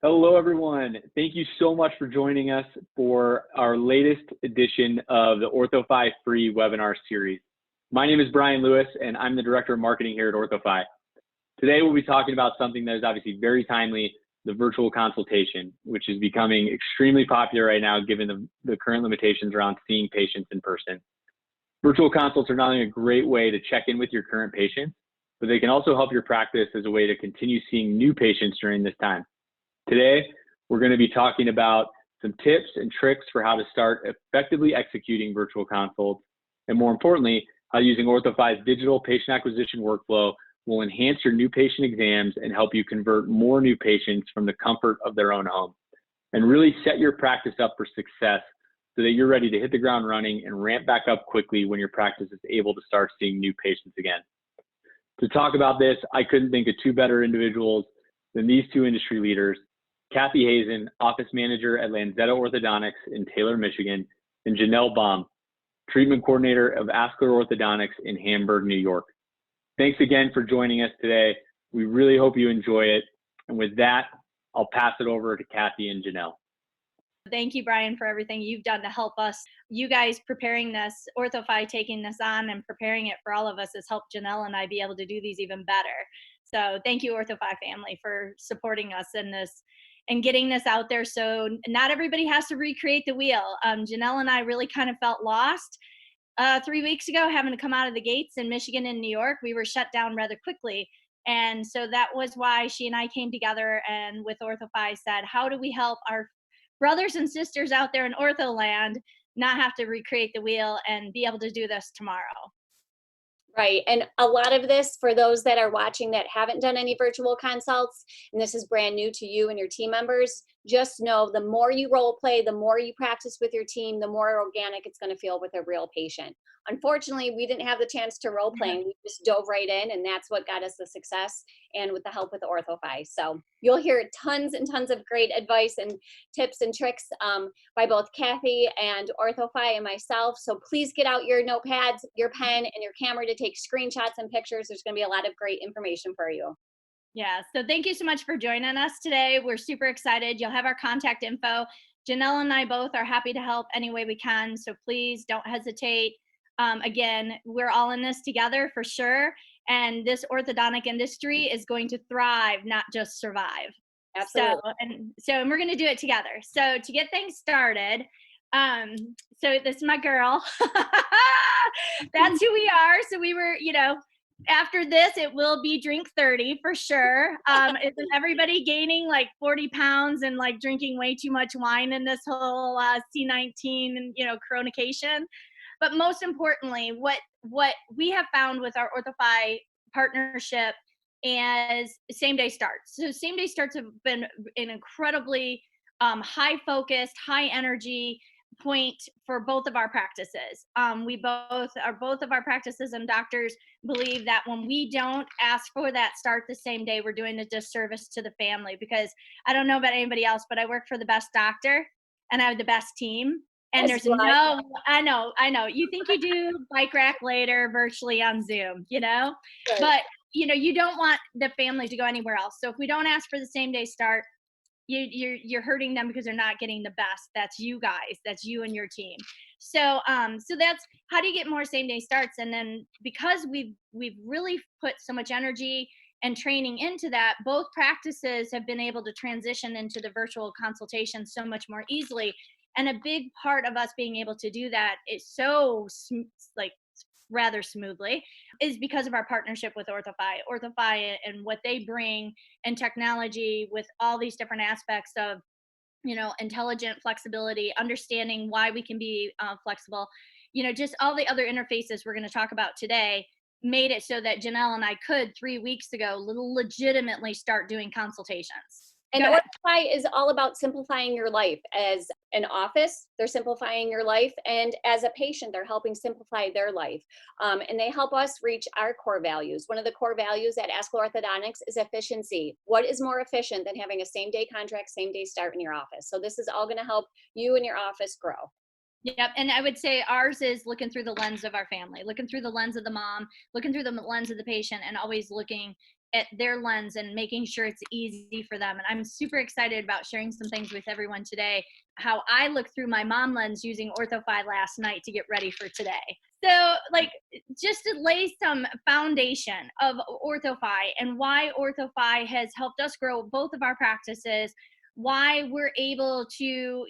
Hello, everyone. Thank you so much for joining us for our latest edition of the OrthoFi free webinar series. My name is Brian Lewis, and I'm the Director of Marketing here at OrthoFi. Today, we'll be talking about something that is obviously very timely, the virtual consultation, which is becoming extremely popular right now given the current limitations around seeing patients in person. Virtual consults are not only a great way to check in with your current patients, but they can also help your practice as a way to continue seeing new patients during this time. Today, we're going to be talking about some tips and tricks for how to start effectively executing virtual consults, and more importantly, how using OrthoFi's digital patient acquisition workflow will enhance your new patient exams and help you convert more new patients from the comfort of their own home, and really set your practice up for success so that you're ready to hit the ground running and ramp back up quickly when your practice is able to start seeing new patients again. To talk about this, I couldn't think of two better individuals than these two industry leaders, Cathy Hazen, Office Manager at Lanzetta Orthodontics in Taylor, Michigan, and Janelle Baum, Treatment Coordinator of Vascular Orthodontics in Hamburg, New York. Thanks again for joining us today. We really hope you enjoy it. And with that, I'll pass it over to Cathy and Janelle. Thank you, Brian, for everything you've done to help us. You guys preparing this, OrthoFi taking this on and preparing it for all of us has helped Janelle and I be able to do these even better. So thank you, OrthoFi family, for supporting us in this and getting this out there so not everybody has to recreate the wheel. Janelle and I really kind of felt lost 3 weeks ago, having to come out of the gates in Michigan and New York. We were shut down rather quickly. And so that was why she and I came together and with OrthoFi said, how do we help our brothers and sisters out there in ortho land not have to recreate the wheel and be able to do this tomorrow? Right. And a lot of this, for those that are watching that haven't done any virtual consults, and this is brand new to you and your team members, just know the more you role play, the more you practice with your team, the more organic it's going to feel with a real patient. Unfortunately, we didn't have the chance to role play. We just dove right in, and that's what got us the success, and with the help with OrthoFi. So you'll hear tons and tons of great advice and tips and tricks by both Cathy and OrthoFi and myself. So please get out your notepads, your pen, and your camera to take screenshots and pictures. There's going to be a lot of great information for you. Yeah, so thank you so much for joining us today. We're super excited. You'll have our contact info. Janelle and I both are happy to help any way we can, so please don't hesitate. Again, we're all in this together for sure, and this orthodontic industry is going to thrive, not just survive. Absolutely. And we're going to do it together. So to get things started, so this is my girl. That's who we are. So we were, after this, it will be drink 30 for sure. Isn't everybody gaining like 40 pounds and like drinking way too much wine in this whole C19 and, chronication? But most importantly, what we have found with our OrthoFi partnership is same-day starts. So same-day starts have been an incredibly high-focused, high-energy point for both of our practices. Both of our practices and doctors believe that when we don't ask for that start the same day, we're doing a disservice to the family, because I don't know about anybody else, but I work for the best doctor and I have the best team. And there's no, I know. You think you do bike rack later virtually on Zoom, Right. but you don't want the family to go anywhere else. So if we don't ask for the same day start, you're hurting them because they're not getting the best. That's you guys. That's you and your team. So that's how do you get more same day starts? And then because we've really put so much energy and training into that, both practices have been able to transition into the virtual consultation so much more easily. And a big part of us being able to do that is rather smoothly is because of our partnership with OrthoFi and what they bring and technology with all these different aspects of, intelligent flexibility, understanding why we can be flexible, just all the other interfaces we're going to talk about today made it so that Janelle and I could 3 weeks ago legitimately start doing consultations. And OrthoFi is all about simplifying your life. As an office, they're simplifying your life. And as a patient, they're helping simplify their life. And they help us reach our core values. One of the core values at Vascular Orthodontics is efficiency. What is more efficient than having a same-day contract, same-day start in your office? So this is all going to help you and your office grow. Yep. And I would say ours is looking through the lens of our family, looking through the lens of the mom, looking through the lens of the patient, and always looking at their lens and making sure it's easy for them. And I'm super excited about sharing some things with everyone today, how I look through my mom lens using OrthoFi last night to get ready for today. So like, just to lay some foundation of OrthoFi and why OrthoFi has helped us grow both of our practices, why we're able to,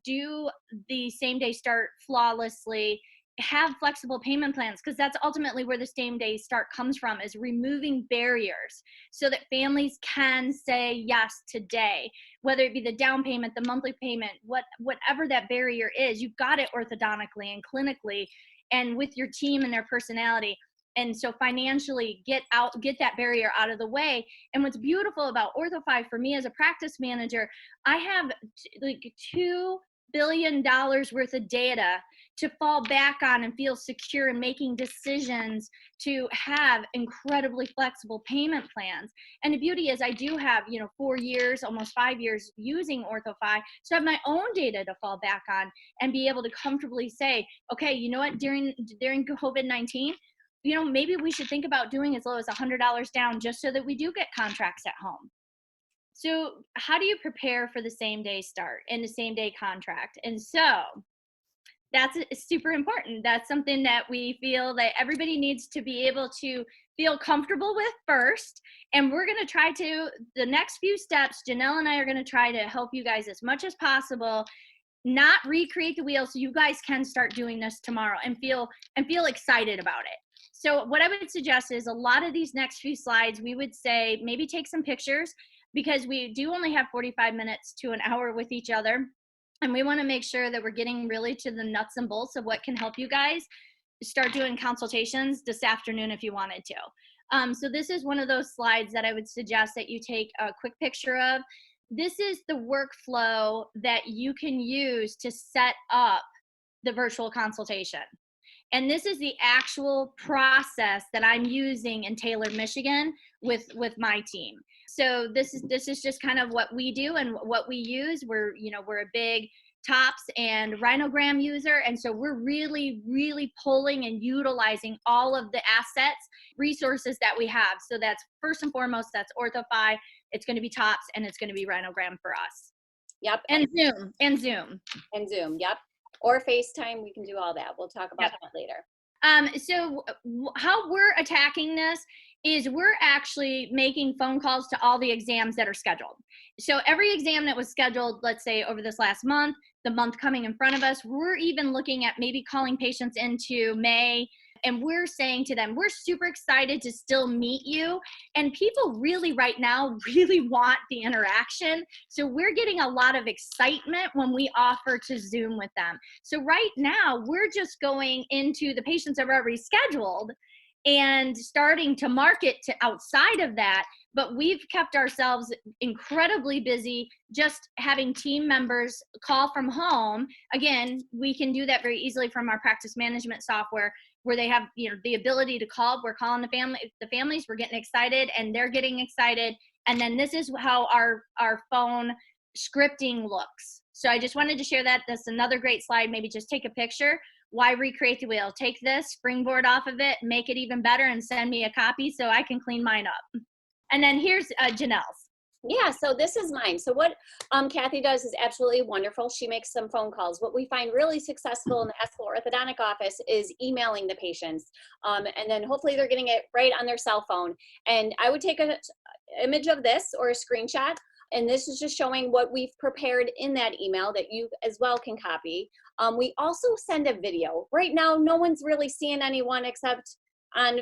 do the same day start flawlessly, have flexible payment plans, because that's ultimately where the same day start comes from, is removing barriers so that families can say yes today, whether it be the down payment, the monthly payment, whatever that barrier is. You've got it orthodontically and clinically and with your team and their personality. And so financially get that barrier out of the way. And what's beautiful about OrthoFi for me as a practice manager, I have like $2 billion worth of data to fall back on and feel secure in making decisions, to have incredibly flexible payment plans. And the beauty is I do have, 4 years, almost 5 years using OrthoFi. So I have my own data to fall back on and be able to comfortably say, okay, you know what, during COVID-19, maybe we should think about doing as low as $100 down just so that we do get contracts at home. So how do you prepare for the same day start and the same day contract? And so that's super important. That's something that we feel that everybody needs to be able to feel comfortable with first. And we're going to try to, the next few steps, Janelle and I are going to try to help you guys as much as possible, not recreate the wheel, so you guys can start doing this tomorrow and feel excited about it. So what I would suggest is a lot of these next few slides, we would say maybe take some pictures, because we do only have 45 minutes to an hour with each other. And we want to make sure that we're getting really to the nuts and bolts of what can help you guys start doing consultations this afternoon if you wanted to. So this is one of those slides that I would suggest that you take a quick picture of. This is the workflow that you can use to set up the virtual consultation. And this is the actual process that I'm using in Taylor, Michigan with my team. So this is just kind of what we do and what we use. We're a big TOPS and Rhinogram user. And so we're really, really pulling and utilizing all of the assets, resources that we have. So that's first and foremost, that's OrthoFi, it's going to be TOPS, and it's going to be Rhinogram for us. Yep. And Zoom. Yep. Or FaceTime, we can do all that. We'll talk about that later. So how we're attacking this is we're actually making phone calls to all the exams that are scheduled. So every exam that was scheduled, let's say over this last month, the month coming in front of us, we're even looking at maybe calling patients into May, and we're saying to them, we're super excited to still meet you. And people really right now really want the interaction. So we're getting a lot of excitement when we offer to Zoom with them. So right now we're just going into the patients that are already scheduled and starting to market to outside of that. But we've kept ourselves incredibly busy just having team members call from home. Again, we can do that very easily from our practice management software, where they have the ability to call. We're calling the families, we're getting excited and they're getting excited. And then this is how our phone scripting looks. So I just wanted to share that. That's another great slide. Maybe just take a picture. Why recreate the wheel? Take this, springboard off of it, make it even better, and send me a copy so I can clean mine up. And then here's Janelle's. Yeah, so this is mine. So what Cathy does is absolutely wonderful. She makes some phone calls. What we find really successful in the ethical orthodontic office is emailing the patients. And then hopefully they're getting it right on their cell phone. And I would take an image of this or a screenshot. And this is just showing what we've prepared in that email that you as well can copy. We also send a video. Right now, no one's really seeing anyone except on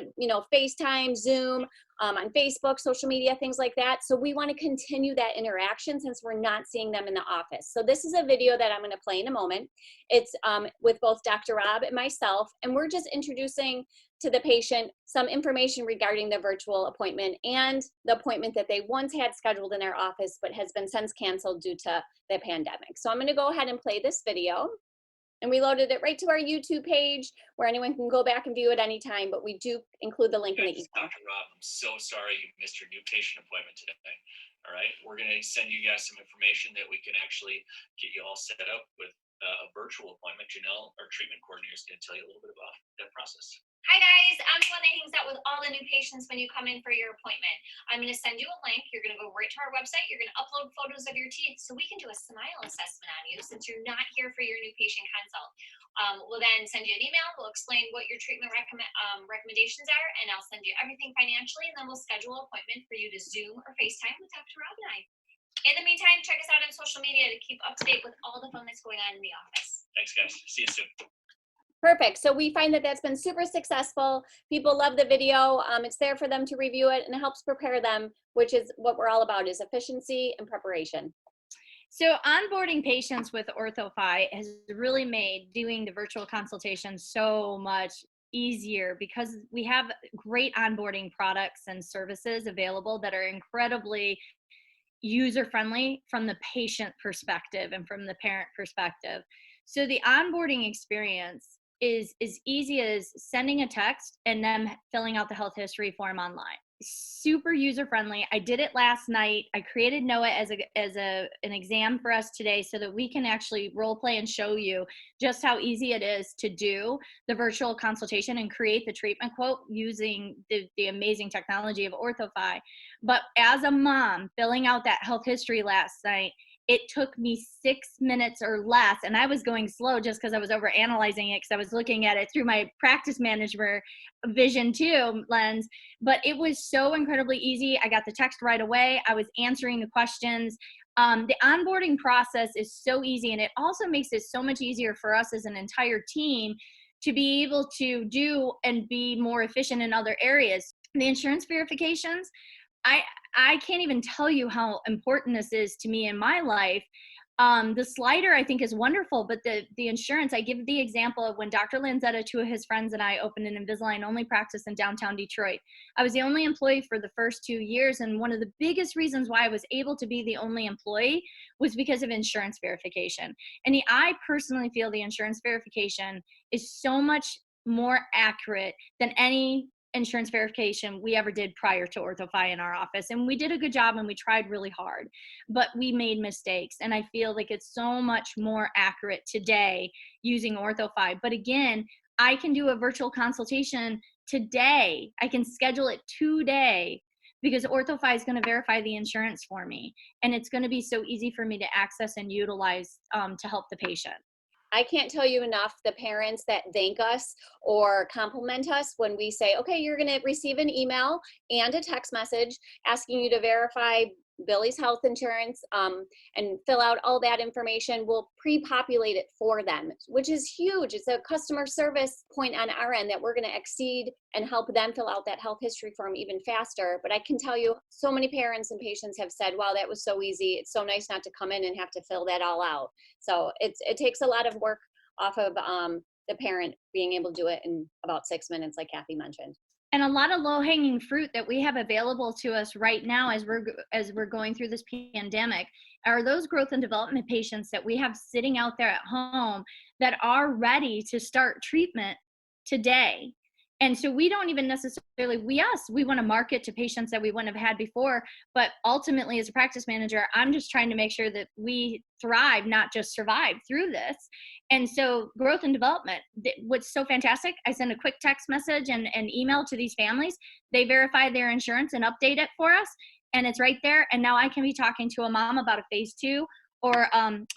FaceTime, Zoom, on Facebook, social media, things like that. So we want to continue that interaction since we're not seeing them in the office. So this is a video that I'm going to play in a moment. It's with both Dr. Rob and myself, and we're just introducing to the patient some information regarding the virtual appointment and the appointment that they once had scheduled in our office but has been since canceled due to the pandemic. So I'm going to go ahead and play this video. And we loaded it right to our YouTube page where anyone can go back and view it anytime, but we do include the link in the email. Dr. Rob, I'm so sorry you missed your new patient appointment today. All right, we're going to send you guys some information that we can actually get you all set up with a virtual appointment. Janelle, our treatment coordinator, is going to tell you a little bit about that process. Hi guys, I'm the one that hangs out with all the new patients when you come in for your appointment. I'm going to send you a link. You're going to go right to our website. You're going to upload photos of your teeth so we can do a smile assessment on you since you're not here for your new patient consult. We'll then send you an email. We'll explain what your treatment recommendations are, and I'll send you everything financially, and then we'll schedule an appointment for you to Zoom or FaceTime with Dr. Rob and I. In the meantime, check us out on social media to keep up to date with all the fun that's going on in the office. Thanks, guys. See you soon. Perfect. So we find that that's been super successful. People love the video. It's there for them to review it, and it helps prepare them, which is what we're all about, is efficiency and preparation. So onboarding patients with OrthoFi has really made doing the virtual consultation so much easier because we have great onboarding products and services available that are incredibly user-friendly from the patient perspective and from the parent perspective. So the onboarding experience is as easy as sending a text and then filling out the health history form online. Super user-friendly. I did it last night. I created Noah as an exam for us today so that we can actually role play and show you just how easy it is to do the virtual consultation and create the treatment quote using the amazing technology of OrthoFi. But as a mom filling out that health history last night, it took me 6 minutes or less, and I was going slow just because I was over analyzing it because I was looking at it through my practice manager vision too lens. But it was so incredibly easy. I got the text right away. I was answering the questions. The onboarding process is so easy, and it also makes it so much easier for us as an entire team to be able to do and be more efficient in other areas. The insurance verifications, I can't even tell you how important this is to me in my life. The slider I think is wonderful, but the insurance, I give the example of when Dr. Lanzetta, two of his friends, and I opened an Invisalign only practice in downtown Detroit. I was the only employee for the first 2 years, and one of the biggest reasons why I was able to be the only employee was because of insurance verification. And I personally feel the insurance verification is so much more accurate than any insurance verification we ever did prior to OrthoFi in our office. And we did a good job and we tried really hard, but we made mistakes. And I feel like it's so much more accurate today using OrthoFi. But again, I can do a virtual consultation today. I can schedule it today because OrthoFi is going to verify the insurance for me. And it's going to be so easy for me to access and utilize to help the patient. I can't tell you enough the parents that thank us or compliment us when we say, okay, you're going to receive an email and a text message asking you to verify Billy's health insurance and fill out all that information. We'll pre-populate it for them, which is huge. It's a customer service point on our end that we're going to exceed and help them fill out that health history form even faster. But I can tell you so many parents and patients have said, wow, that was so easy. It's so nice not to come in and have to fill that all out. So it takes a lot of work off of the parent being able to do it in about 6 minutes, like Cathy mentioned. And a lot of low-hanging fruit that we have available to us right now as we're going through this pandemic are those growth and development patients that we have sitting out there at home that are ready to start treatment today. And so we don't even necessarily, we want to market to patients that we wouldn't have had before, but ultimately as a practice manager, I'm just trying to make sure that we thrive, not just survive through this. And so growth and development, what's so fantastic, I send a quick text message and an email to these families. They verify their insurance and update it for us, and it's right there. And now I can be talking to a mom about a phase 2 or an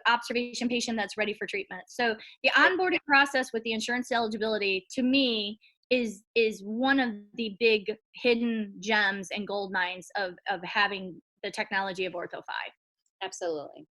observation patient that's ready for treatment. So the onboarding process with the insurance eligibility, to me, is one of the big hidden gems and gold mines of having the technology of OrthoFi. Absolutely.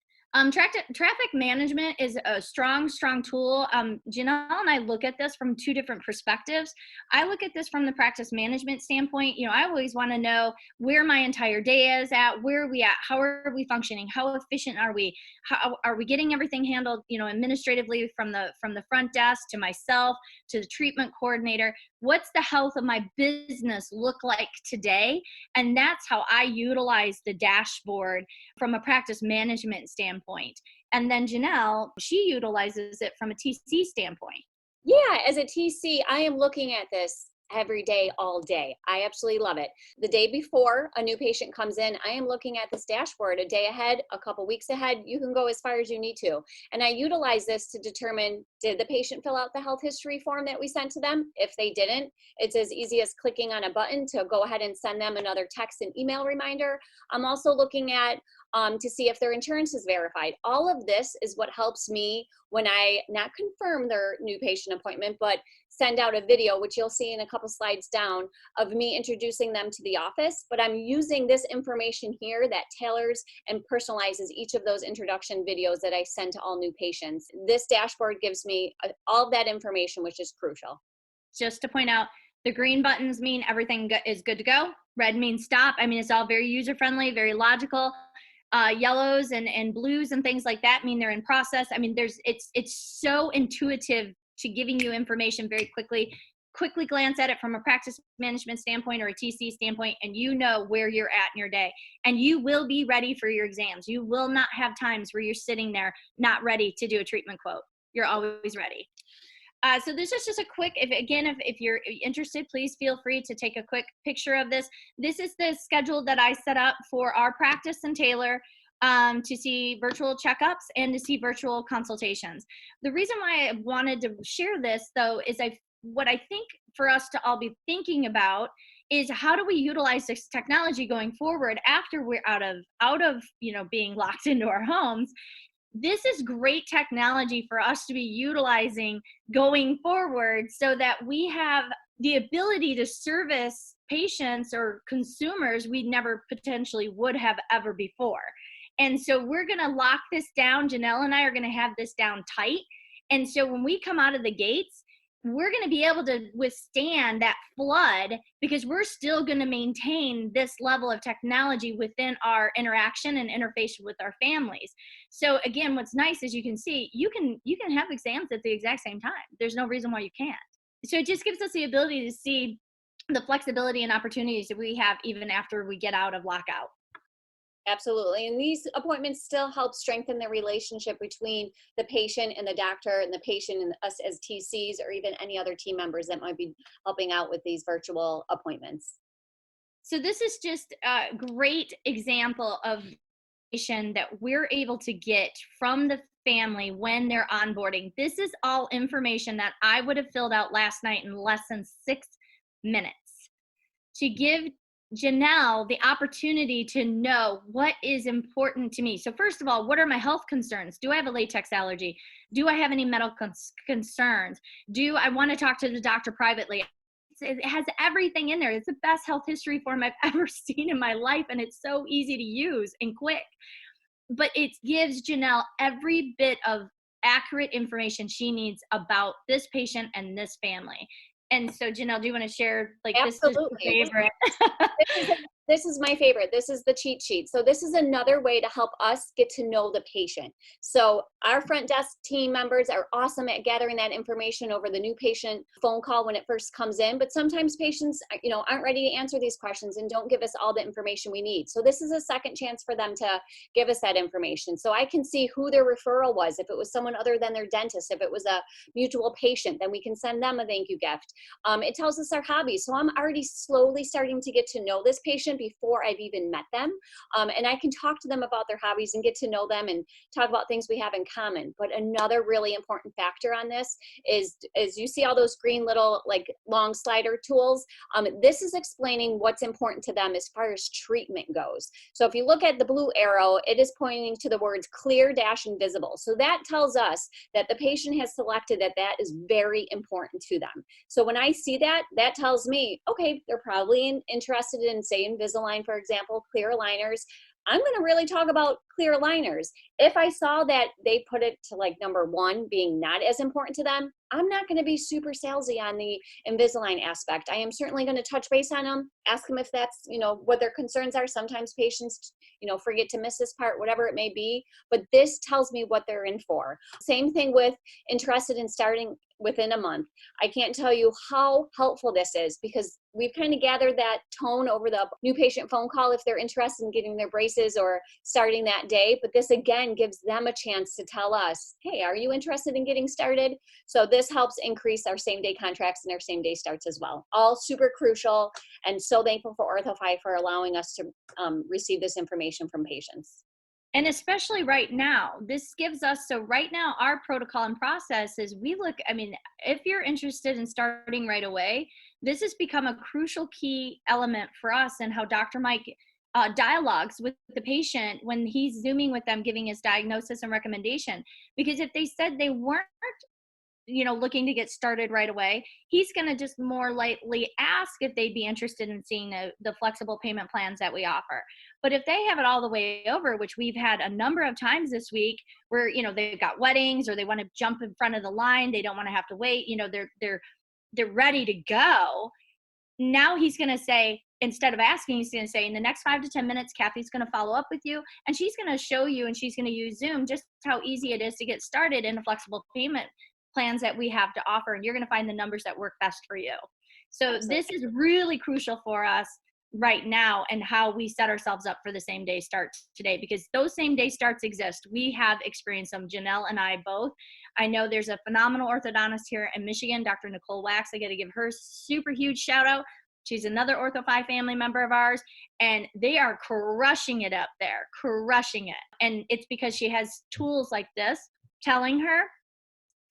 Traffic management is a strong tool. Janelle and I look at this from two different perspectives. I look at this from the practice management standpoint. I always want to know where my entire day is at, where are we at, how are we functioning, how efficient are we, how are we getting everything handled, administratively from the front desk to myself to the treatment coordinator. What's the health of my business look like today? And that's how I utilize the dashboard from a practice management standpoint. And then Janelle, she utilizes it from a TC standpoint. Yeah, as a TC, I am looking at this every day, all day. I absolutely love it. The day before a new patient comes in, I am looking at this dashboard a day ahead, a couple weeks ahead. You can go as far as you need to. And I utilize this to determine, did the patient fill out the health history form that we sent to them? If they didn't, it's as easy as clicking on a button to go ahead and send them another text and email reminder. I'm also looking at to see if their insurance is verified. All of this is what helps me when I not confirm their new patient appointment, but send out a video, which you'll see in a couple slides down, of me introducing them to the office. But I'm using this information here that tailors and personalizes each of those introduction videos that I send to all new patients. This dashboard gives me all of that information, which is crucial. Just to point out, the green buttons mean everything is good to go. Red means stop. I mean, it's all very user-friendly, very logical. Yellows and blues and things like that mean they're in process. I mean, it's so intuitive to giving you information very quickly. Quickly glance at it from a practice management standpoint or a TC standpoint, and you know where you're at in your day. And you will be ready for your exams. You will not have times where you're sitting there not ready to do a treatment quote. You're always ready. So this is just a quick, if you're interested, please feel free to take a quick picture of this. This is the schedule that I set up for our practice and Taylor to see virtual checkups and to see virtual consultations. The reason why I wanted to share this, though, is what I think for us to all be thinking about is how do we utilize this technology going forward after we're out of being locked into our homes. This is great technology for us to be utilizing going forward so that we have the ability to service patients or consumers we never potentially would have ever before. And so we're going to lock this down. Janelle and I are going to have this down tight. And so when we come out of the gates, we're going to be able to withstand that flood because we're still going to maintain this level of technology within our interaction and interface with our families. So again, what's nice is you can see, you can have exams at the exact same time. There's no reason why you can't. So it just gives us the ability to see the flexibility and opportunities that we have even after we get out of lockout. Absolutely. And these appointments still help strengthen the relationship between the patient and the doctor and the patient and us as TCs or even any other team members that might be helping out with these virtual appointments. So this is just a great example of information that we're able to get from the family when they're onboarding. This is all information that I would have filled out last night in less than 6 minutes to give Janelle the opportunity to know what is important to me. So first of all, what are my health concerns? Do I have a latex allergy? Do I have any medical concerns? Do I want to talk to the doctor privately? It has everything in there. It's the best health history form I've ever seen in my life, and it's so easy to use and quick. But it gives Janelle every bit of accurate information she needs about this patient and this family. And so, Janelle, do you want to share, Absolutely. This is your favorite? This is my favorite. This is the cheat sheet. So this is another way to help us get to know the patient. So our front desk team members are awesome at gathering that information over the new patient phone call when it first comes in. But sometimes patients, aren't ready to answer these questions and don't give us all the information we need. So this is a second chance for them to give us that information. So I can see who their referral was. If it was someone other than their dentist, if it was a mutual patient, then we can send them a thank you gift. It tells us our hobbies. So I'm already slowly starting to get to know this patient before I've even met them. And I can talk to them about their hobbies and get to know them and talk about things we have in common. But another really important factor on this is you see all those green little long slider tools. This is explaining what's important to them as far as treatment goes. So if you look at the blue arrow, it is pointing to the words clear, dash, and visible. So that tells us that the patient has selected that is very important to them. So when I see that, that tells me, okay, they're probably interested in, say, Invisalign, for example, clear aligners. I'm going to really talk about clear aligners. If I saw that they put it to number 1 being not as important to them, I'm not going to be super salesy on the Invisalign aspect. I am certainly going to touch base on them, ask them if that's, what their concerns are. Sometimes patients, forget to miss this part, whatever it may be, but this tells me what they're in for. Same thing with interested in starting within a month. I can't tell you how helpful this is because we've kind of gathered that tone over the new patient phone call if they're interested in getting their braces or starting that day. But this again gives them a chance to tell us, hey, are you interested in getting started? So this helps increase our same day contracts and our same day starts as well. All super crucial, and so thankful for OrthoFi for allowing us to receive this information from patients. And especially right now, this gives us, so right now our protocol and process is if you're interested in starting right away, this has become a crucial key element for us in how Dr. Mike dialogues with the patient when he's Zooming with them, giving his diagnosis and recommendation. Because if they said they weren't looking to get started right away, he's going to just more lightly ask if they'd be interested in seeing the flexible payment plans that we offer. But if they have it all the way over, which we've had a number of times this week where, they've got weddings or they want to jump in front of the line, they don't want to have to wait, they're ready to go. Now he's going to say, instead of asking, he's going to say, in the next 5 to 10 minutes, Cathy's going to follow up with you, and she's going to show you, and she's going to use Zoom, just how easy it is to get started in a flexible payment plans that we have to offer, and you're going to find the numbers that work best for you. So Absolutely. This is really crucial for us right now and how we set ourselves up for the same day starts today, because those same day starts exist. We have experienced them, Janelle and I both. I know there's a phenomenal orthodontist here in Michigan, Dr. Nicole Wax. I got to give her a super huge shout out. She's another OrthoFi family member of ours, and they are crushing it up there, crushing it. And it's because she has tools like this telling her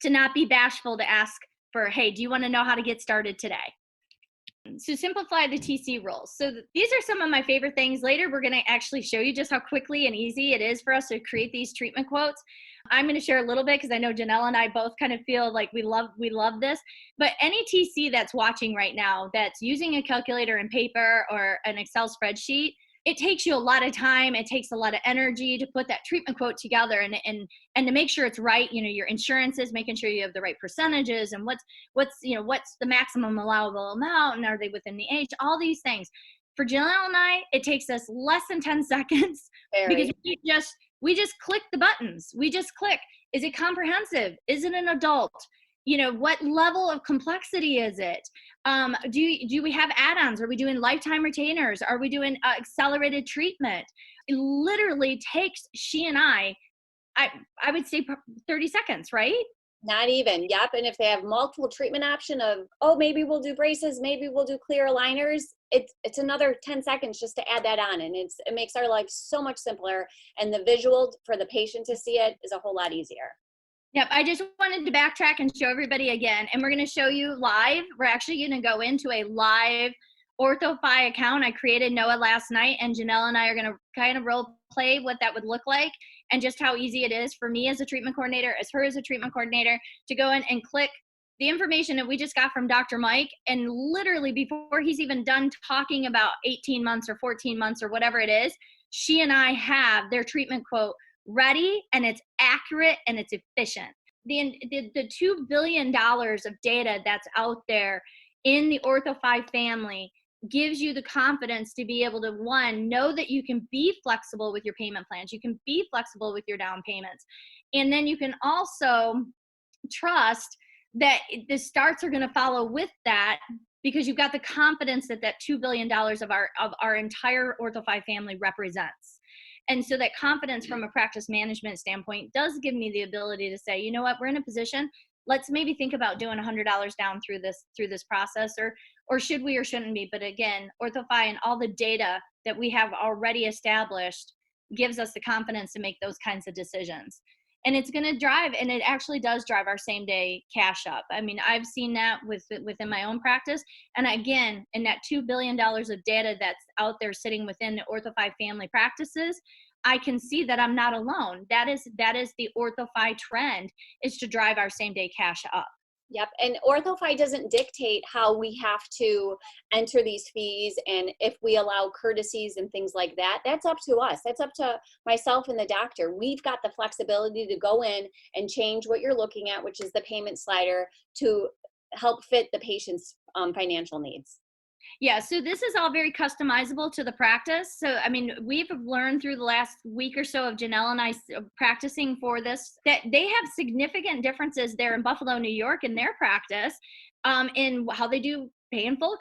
to not be bashful to ask for, hey, do you want to know how to get started today? So simplify the TC rules. So these are some of my favorite things. Later, we're going to actually show you just how quickly and easy it is for us to create these treatment quotes. I'm going to share a little bit because I know Janelle and I both kind of feel like we love this. But any TC that's watching right now that's using a calculator and paper or an Excel spreadsheet, it takes you a lot of time. It takes a lot of energy to put that treatment quote together and to make sure it's right. Your insurances, making sure you have the right percentages and what's the maximum allowable amount and are they within the age, all these things. For Janelle and I, it takes us less than 10 seconds because we just click the buttons. We just click. Is it comprehensive? Is it an adult? What level of complexity is it? Do we have add-ons? Are we doing lifetime retainers? Are we doing accelerated treatment? It literally takes she and I would say 30 seconds, right? Not even. Yep. And if they have multiple treatment option of, maybe we'll do braces, maybe we'll do clear aligners, it's another 10 seconds just to add that on. And it makes our life so much simpler. And the visual for the patient to see it is a whole lot easier. Yep, I just wanted to backtrack and show everybody again. And we're going to show you live. We're actually going to go into a live OrthoFi account. I created Noah last night, and Janelle and I are going to kind of role play what that would look like and just how easy it is for me as a treatment coordinator, as her as a treatment coordinator, to go in and click the information that we just got from Dr. Mike. And literally before he's even done talking about 18 months or 14 months or whatever it is, she and I have their treatment quote ready, and it's accurate and it's efficient. The $2 billion of data that's out there in the OrthoFi family gives you the confidence to be able to, one, know that you can be flexible with your payment plans. You can be flexible with your down payments. And then you can also trust that the starts are going to follow with that, because you've got the confidence that $2 billion of our entire OrthoFi family represents. And so that confidence from a practice management standpoint does give me the ability to say, you know what, we're in a position, let's maybe think about doing $100 down through this process, or should we or shouldn't we? But again, OrthoFi and all the data that we have already established gives us the confidence to make those kinds of decisions. And it's going to drive, and it actually does drive our same day cash up. I mean, I've seen that within my own practice. And again, in that $2 billion of data that's out there sitting within the OrthoFi family practices, I can see that I'm not alone. That is the OrthoFi trend, is to drive our same day cash up. Yep. And OrthoFi doesn't dictate how we have to enter these fees, and if we allow courtesies and things like that. That's up to us. That's up to myself and the doctor. We've got the flexibility to go in and change what you're looking at, which is the payment slider, to help fit the patient's financial needs. Yeah, so this is all very customizable to the practice. So, I mean, we've learned through the last week or so of Janelle and I practicing for this that they have significant differences there in Buffalo, New York in their practice in how they do paying full,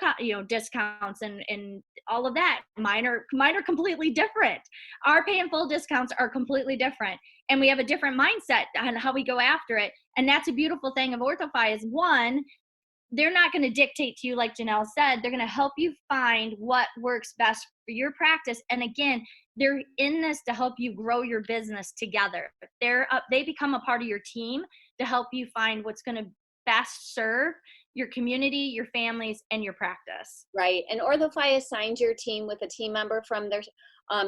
discounts and all of that. Mine are completely different. Our pay in full discounts are completely different. And we have a different mindset on how we go after it. And that's a beautiful thing of OrthoFi is, one, they're not going to dictate to you, like Janelle said. They're going to help you find what works best for your practice. And again, they're in this to help you grow your business together. They become a part of your team to help you find what's going to best serve your community, your families, and your practice. Right. And OrthoFi assigns your team with a team member from their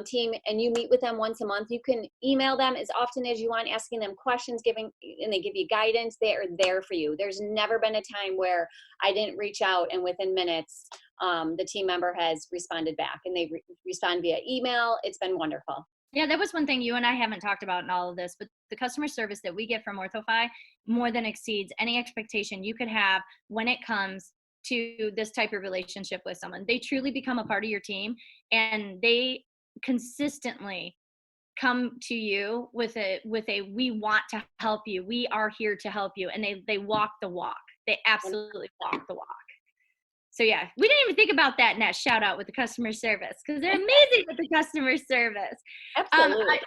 team, and you meet with them once a month. You can email them as often as you want, asking them questions, and they give you guidance. They are there for you. There's never been a time where I didn't reach out and within minutes, the team member has responded back, and they respond via email. It's been wonderful. Yeah, that was one thing you and I haven't talked about in all of this, but the customer service that we get from OrthoFi more than exceeds any expectation you could have when it comes to this type of relationship with someone. They truly become a part of your team, and they consistently come to you with a we want to help you. We are here to help you. And they walk the walk. They absolutely walk the walk. So yeah, we didn't even think about that in that shout out with the customer service, because they're amazing with the customer service. Absolutely.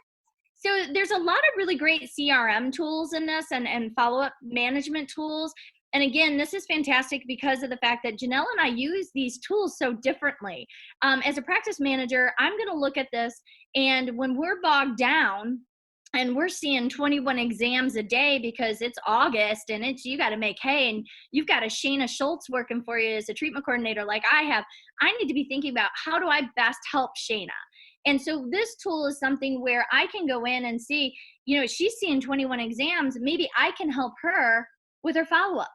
So there's a lot of really great CRM tools in this and follow-up management tools. And again, this is fantastic because of the fact that Janelle and I use these tools so differently. As a practice manager, I'm going to look at this, and when we're bogged down and we're seeing 21 exams a day because it's August and you got to make hay, and you've got a Shayna Schultz working for you as a treatment coordinator like I have, I need to be thinking about, how do I best help Shayna? And so this tool is something where I can go in and see, she's seeing 21 exams. Maybe I can help her with her follow-up.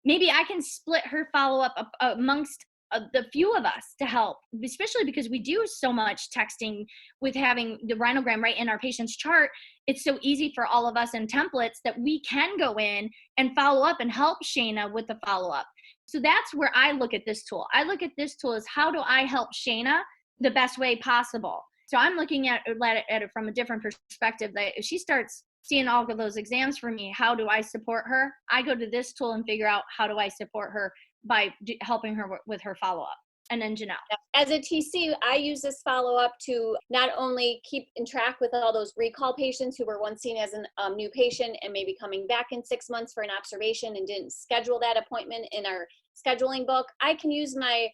Maybe I can split her follow-up amongst the few of us to help, especially because we do so much texting with having the rhinogram right in our patient's chart. It's so easy for all of us in templates that we can go in and follow up and help Shayna with the follow-up. So that's where I look at this tool. I look at this tool as, how do I help Shayna the best way possible? So I'm looking at it from a different perspective, that if she starts seeing all of those exams for me, how do I support her? I go to this tool and figure out, how do I support her by helping her with her follow-up. And then Janelle. As a TC, I use this follow-up to not only keep in track with all those recall patients who were once seen as a new patient and maybe coming back in 6 months for an observation and didn't schedule that appointment in our scheduling book. I can use my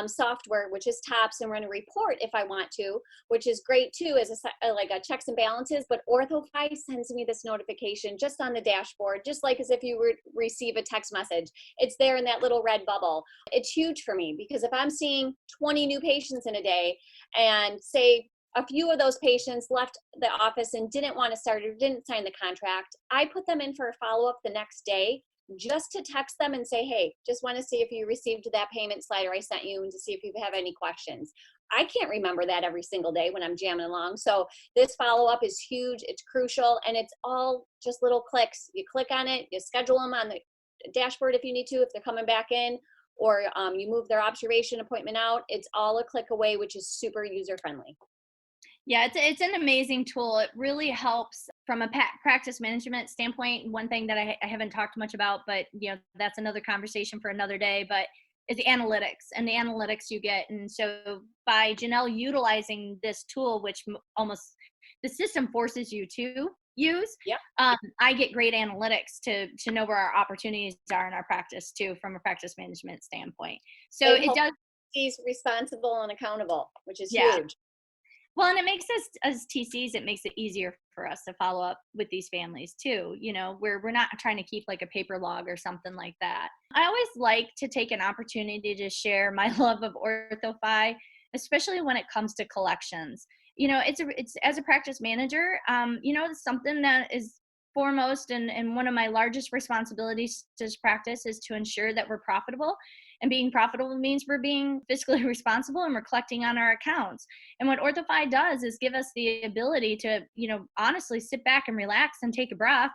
software, which is TOPS, and run a report if I want to, which is great too, as a checks and balances. But OrthoFi sends me this notification just on the dashboard, just like as if you would receive a text message. It's there in that little red bubble. It's huge for me, because if I'm seeing 20 new patients in a day, and say a few of those patients left the office and didn't want to start or didn't sign the contract, I put them in for a follow-up the next day, just to text them and say, hey, just want to see if you received that payment slider I sent you, and to see if you have any questions. I can't remember that every single day when I'm jamming along. So this follow-up is huge. It's crucial. And it's all just little clicks. You click on it, you schedule them on the dashboard if you need to, if they're coming back in, or you move their observation appointment out. It's all a click away, which is super user-friendly. Yeah, it's an amazing tool. It really helps from a practice management standpoint. One thing that I haven't talked much about, but that's another conversation for another day, but is the analytics and the analytics you get. And so by Janelle utilizing this tool, which almost the system forces you to use, yep. I get great analytics to know where our opportunities are in our practice too, from a practice management standpoint. So it does. He's responsible and accountable, which is yeah. huge. Well, and it makes us as TCs, it makes it easier for us to follow up with these families too, where we're not trying to keep like a paper log or something like that. I always like to take an opportunity to share my love of OrthoFi, especially when it comes to collections. It's as a practice manager, it's something that is foremost and one of my largest responsibilities to practice is to ensure that we're profitable. And being profitable means we're being fiscally responsible and we're collecting on our accounts. And what OrthoFi does is give us the ability to, honestly sit back and relax and take a breath,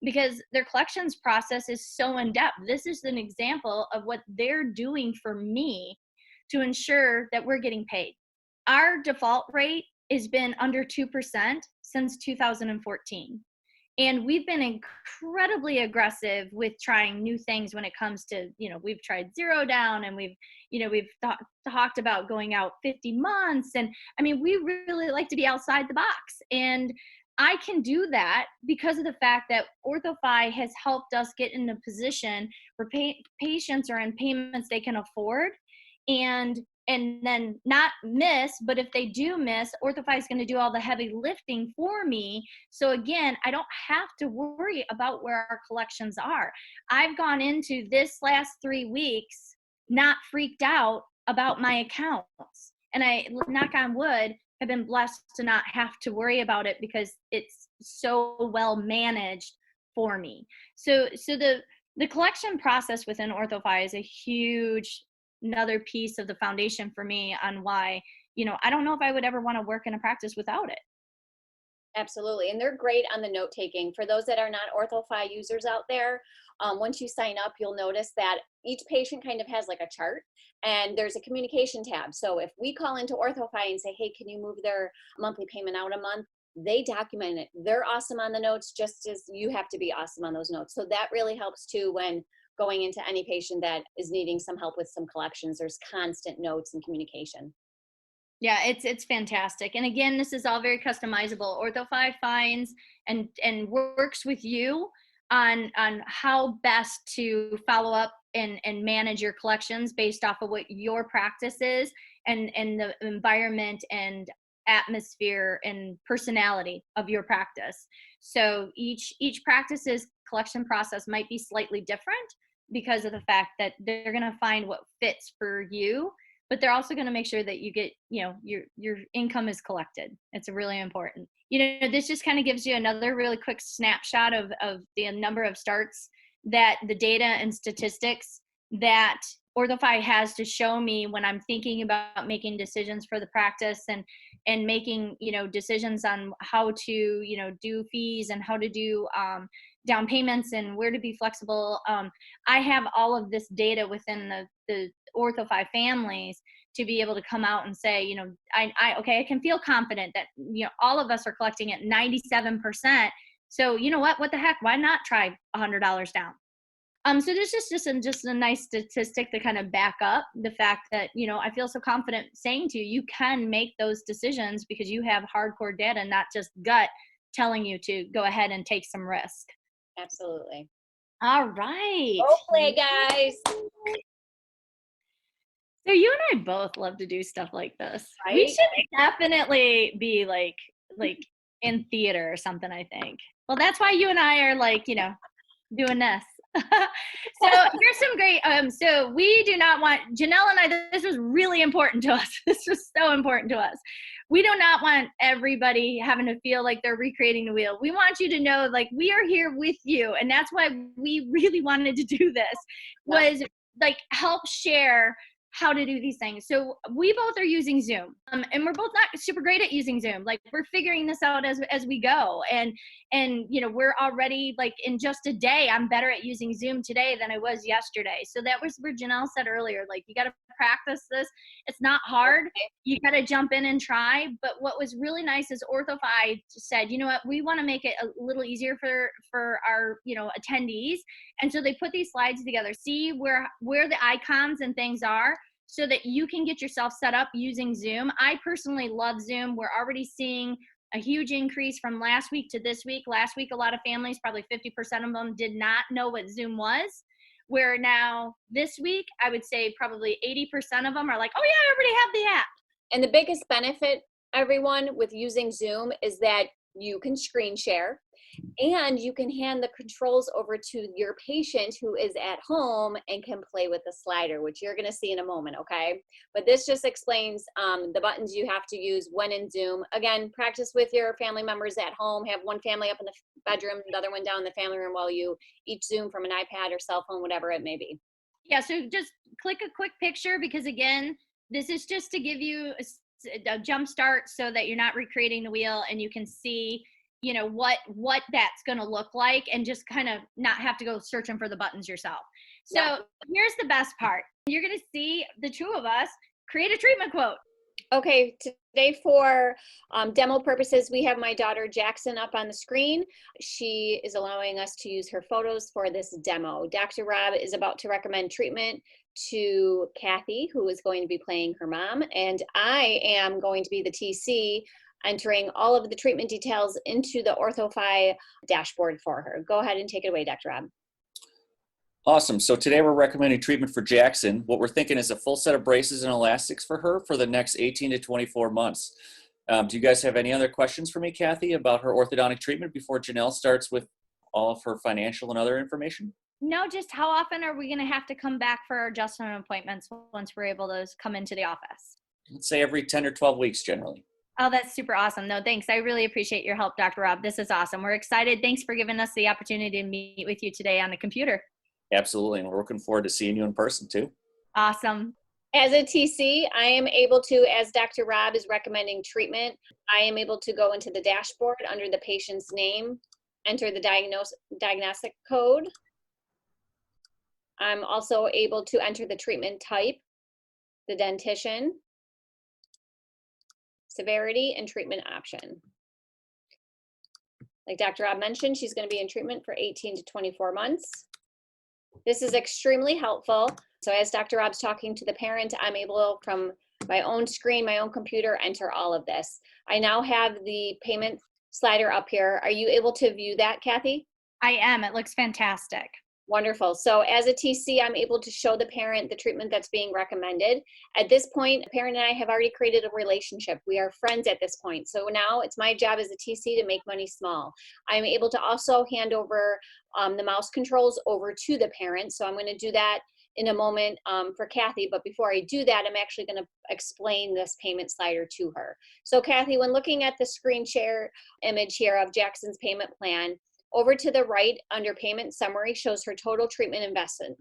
because their collections process is so in depth. This is an example of what they're doing for me to ensure that we're getting paid. Our default rate has been under 2% since 2014. And we've been incredibly aggressive with trying new things when it comes to, we've tried zero down, and we've talked about going out 50 months. And I mean, we really like to be outside the box. And I can do that because of the fact that OrthoFi has helped us get in a position where patients are in payments they can afford, and then not miss. But if they do miss, OrthoFi is going to do all the heavy lifting for me. So again, I don't have to worry about where our collections are. I've gone into this last 3 weeks not freaked out about my accounts. And I, knock on wood, have been blessed to not have to worry about it because it's so well managed for me. So the collection process within OrthoFi is a huge another piece of the foundation for me on why, I don't know if I would ever want to work in a practice without it. Absolutely. And they're great on the note taking. For those that are not OrthoFi users out there, once you sign up, you'll notice that each patient kind of has like a chart, and there's a communication tab. So if we call into OrthoFi and say, hey, can you move their monthly payment out a month? They document it. They're awesome on the notes, just as you have to be awesome on those notes. So that really helps too when going into any patient that is needing some help with some collections. There's constant notes and communication. Yeah, it's fantastic. And again, this is all very customizable. OrthoFi finds and works with you on how best to follow up and manage your collections based off of what your practice is and the environment and atmosphere and personality of your practice. So each practice's collection process might be slightly different because of the fact that they're going to find what fits for you, but they're also going to make sure that you get, your income is collected. It's really important. This just kind of gives you another really quick snapshot of the number of starts, that the data and statistics that OrthoFi has to show me when I'm thinking about making decisions for the practice and making, decisions on how to, do fees and how to do down payments and where to be flexible. I have all of this data within the OrthoFi families to be able to come out and say, I can feel confident that, all of us are collecting at 97%. So you know what the heck, why not try $100 down? So this is just a nice statistic to kind of back up the fact that, I feel so confident saying to you, you can make those decisions because you have hardcore data, not just gut telling you to go ahead and take some risk. Absolutely. All right. Role play, guys. So you and I both love to do stuff like this. Right? We should definitely be like in theater or something, I think. Well, that's why you and I are doing this. So here's some great, so we do not want, Janelle and I, this was really important to us. This was so important to us. We do not want everybody having to feel like they're recreating the wheel. We want you to know, we are here with you. And that's why we really wanted to do this, was help share how to do these things. So we both are using Zoom, and we're both not super great at using Zoom. We're figuring this out as we go. And we're already in just a day, I'm better at using Zoom today than I was yesterday. So that was where Janelle said earlier, you got to practice this. It's not hard. You got to jump in and try. But what was really nice is OrthoFi said, you know what, we want to make it a little easier for our, attendees. And so they put these slides together, see where the icons and things are, so that you can get yourself set up using Zoom. I personally love Zoom. We're already seeing a huge increase from last week to this week. Last week, a lot of families, probably 50% of them, did not know what Zoom was. Where now this week, I would say probably 80% of them are like, oh yeah, I already have the app. And the biggest benefit, everyone, with using Zoom is that you can screen share, and you can hand the controls over to your patient who is at home and can play with the slider, which you're going to see in a moment, okay? But this just explains the buttons you have to use when in Zoom. Again, practice with your family members at home. Have one family up in the bedroom, the other one down in the family room while you each Zoom from an iPad or cell phone, whatever it may be. Yeah, so just click a quick picture, because again, this is just to give you a jump start so that you're not recreating the wheel, and you can see what that's going to look like, and just kind of not have to go searching for the buttons yourself. So Here's the best part. You're going to see the two of us create a treatment quote. Okay, today for demo purposes, we have my daughter Jackson up on the screen. She is allowing us to use her photos for this demo. Dr. Rob is about to recommend treatment to Cathy, who is going to be playing her mom, and I am going to be the TC, entering all of the treatment details into the OrthoFi dashboard for her. Go ahead and take it away, Dr. Rob. Awesome. So today we're recommending treatment for Jackson. What we're thinking is a full set of braces and elastics for her for the next 18 to 24 months. Do you guys have any other questions for me, Cathy, about her orthodontic treatment before Janelle starts with all of her financial and other information? No, just how often are we going to have to come back for our adjustment appointments once we're able to come into the office? Let's say every 10 or 12 weeks generally. Oh, that's super awesome. No, thanks. I really appreciate your help, Dr. Rob. This is awesome. We're excited. Thanks for giving us the opportunity to meet with you today on the computer. Absolutely. And we're looking forward to seeing you in person too. Awesome. As a TC, I am able to, as Dr. Rob is recommending treatment, I am able to go into the dashboard under the patient's name, enter the diagnostic code. I'm also able to enter the treatment type, the dentition, severity, and treatment option. Like Dr. Rob mentioned, she's going to be in treatment for 18 to 24 months. This is extremely helpful. So as Dr. Rob's talking to the parent, I'm able from my own screen, my own computer, enter all of this. I now have the payment slider up here. Are you able to view that, Cathy? I am. It looks fantastic. Wonderful. So as a TC, I'm able to show the parent the treatment that's being recommended. At this point, the parent and I have already created a relationship. We are friends at this point. So now it's my job as a TC to make money small. I'm able to also hand over the mouse controls over to the parent. So I'm going to do that in a moment for Cathy. But before I do that, I'm actually going to explain this payment slider to her. So Cathy, when looking at the screen share image here of Jackson's payment plan, over to the right under payment summary shows her total treatment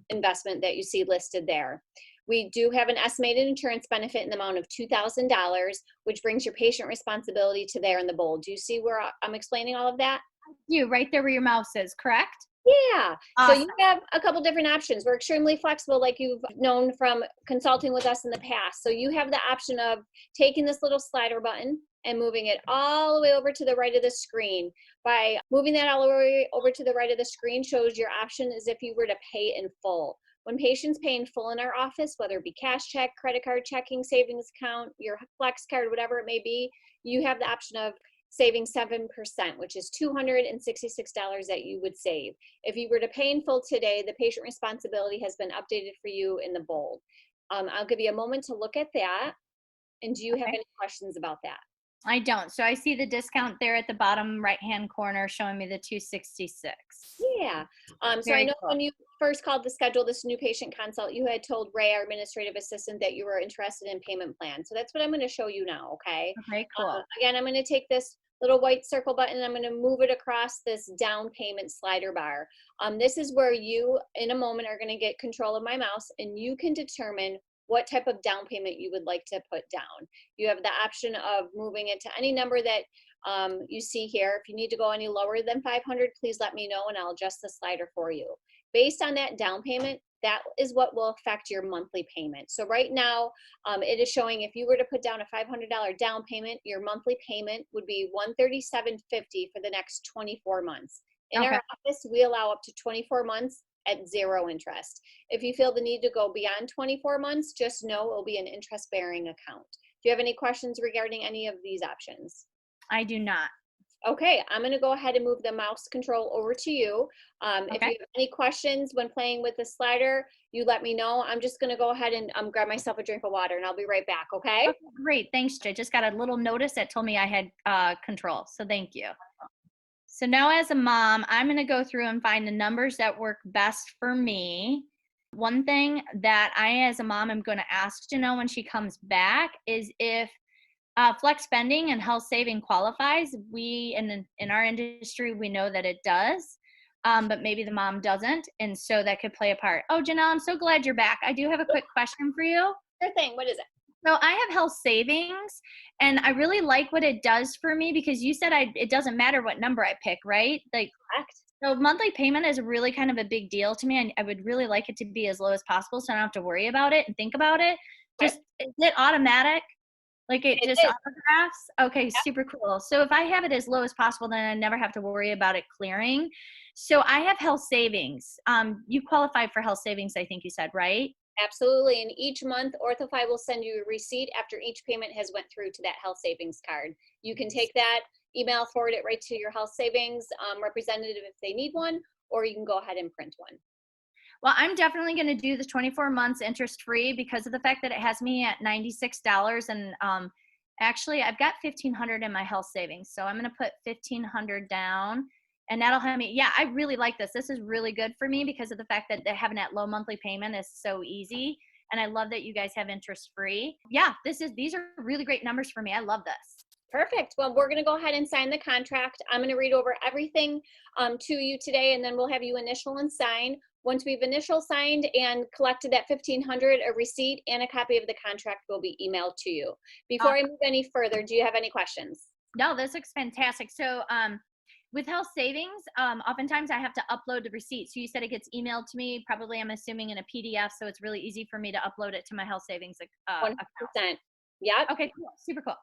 investment that you see listed there. We do have an estimated insurance benefit in the amount of $2,000, which brings your patient responsibility to there in the bold. Do you see where I'm explaining all of that? You right there where your mouse is, correct? Yeah. Awesome. So you have a couple different options. We're extremely flexible, like you've known from consulting with us in the past. So you have the option of taking this little slider button and moving it all the way over to the right of the screen. By moving that all the way over to the right of the screen shows your option as if you were to pay in full. When patients pay in full in our office, whether it be cash check, credit card, checking, savings account, your flex card, whatever it may be, you have the option of saving 7%, which is $266 that you would save. If you were to pay in full today, the patient responsibility has been updated for you in the bold. I'll give you a moment to look at that. And do you have any questions about that? I don't. So I see the discount there at the bottom right-hand corner showing me the $266. Yeah. So I know when you first called to schedule this new patient consult, you had told Ray, our administrative assistant, that you were interested in payment plan. So that's what I'm going to show you now, okay? Okay, cool. Again, I'm going to take this little white circle button and I'm going to move it across this down payment slider bar. This is where you, in a moment, are going to get control of my mouse and you can determine what type of down payment you would like to put down. You have the option of moving it to any number that you see here. If you need to go any lower than 500, please let me know and I'll adjust the slider for you. Based on that down payment, that is what will affect your monthly payment. So right now, it is showing if you were to put down a $500 down payment, your monthly payment would be $137.50 for the next 24 months. In our office, we allow up to 24 months at 0 interest. If you feel the need to go beyond 24 months, just know it will be an interest-bearing account. Do you have any questions regarding any of these options? I do not. Okay, I'm going to go ahead and move the mouse control over to you. If you have any questions when playing with the slider, you let me know. I'm just going to go ahead and grab myself a drink of water and I'll be right back, okay? Great, thanks, Jay. Just got a little notice that told me I had control, so thank you. So now as a mom, I'm going to go through and find the numbers that work best for me. One thing that I, as a mom, am going to ask Janelle when she comes back is if flex spending and health saving qualifies. We, in our industry, we know that it does, but maybe the mom doesn't. And so that could play a part. Oh, Janelle, I'm so glad you're back. I do have a quick question for you. Sure thing. What is it? So I have health savings, and I really like what it does for me because you said it doesn't matter what number I pick, right? Like, correct. So monthly payment is really kind of a big deal to me, and I would really like it to be as low as possible so I don't have to worry about it and think about it. Just, is it automatic? Like it It just is. autographs? Okay, super cool. So if I have it as low as possible, then I never have to worry about it clearing. So I have health savings. You qualify for health savings, I think you said, right? Absolutely. And each month, OrthoFi will send you a receipt after each payment has went through to that health savings card. You can take that, email, forward it right to your health savings representative if they need one, or you can go ahead and print one. Well, I'm definitely going to do the 24 months interest free because of the fact that it has me at $96. And actually, I've got $1,500 in my health savings. So I'm going to put $1,500 down. And that'll have me, yeah, I really like this. This is really good for me because of the fact that having that low monthly payment is so easy. And I love that you guys have interest free. Yeah, these are really great numbers for me. I love this. Perfect. Well, we're going to go ahead and sign the contract. I'm going to read over everything to you today, and then we'll have you initial and sign. Once we've initial signed and collected that $1,500, a receipt and a copy of the contract will be emailed to you. Before I move any further, do you have any questions? No, this looks fantastic. So with health savings, oftentimes I have to upload the receipt. So you said it gets emailed to me, probably I'm assuming in a PDF, so it's really easy for me to upload it to my health savings 100%. account. Yep. Okay, cool. Super cool.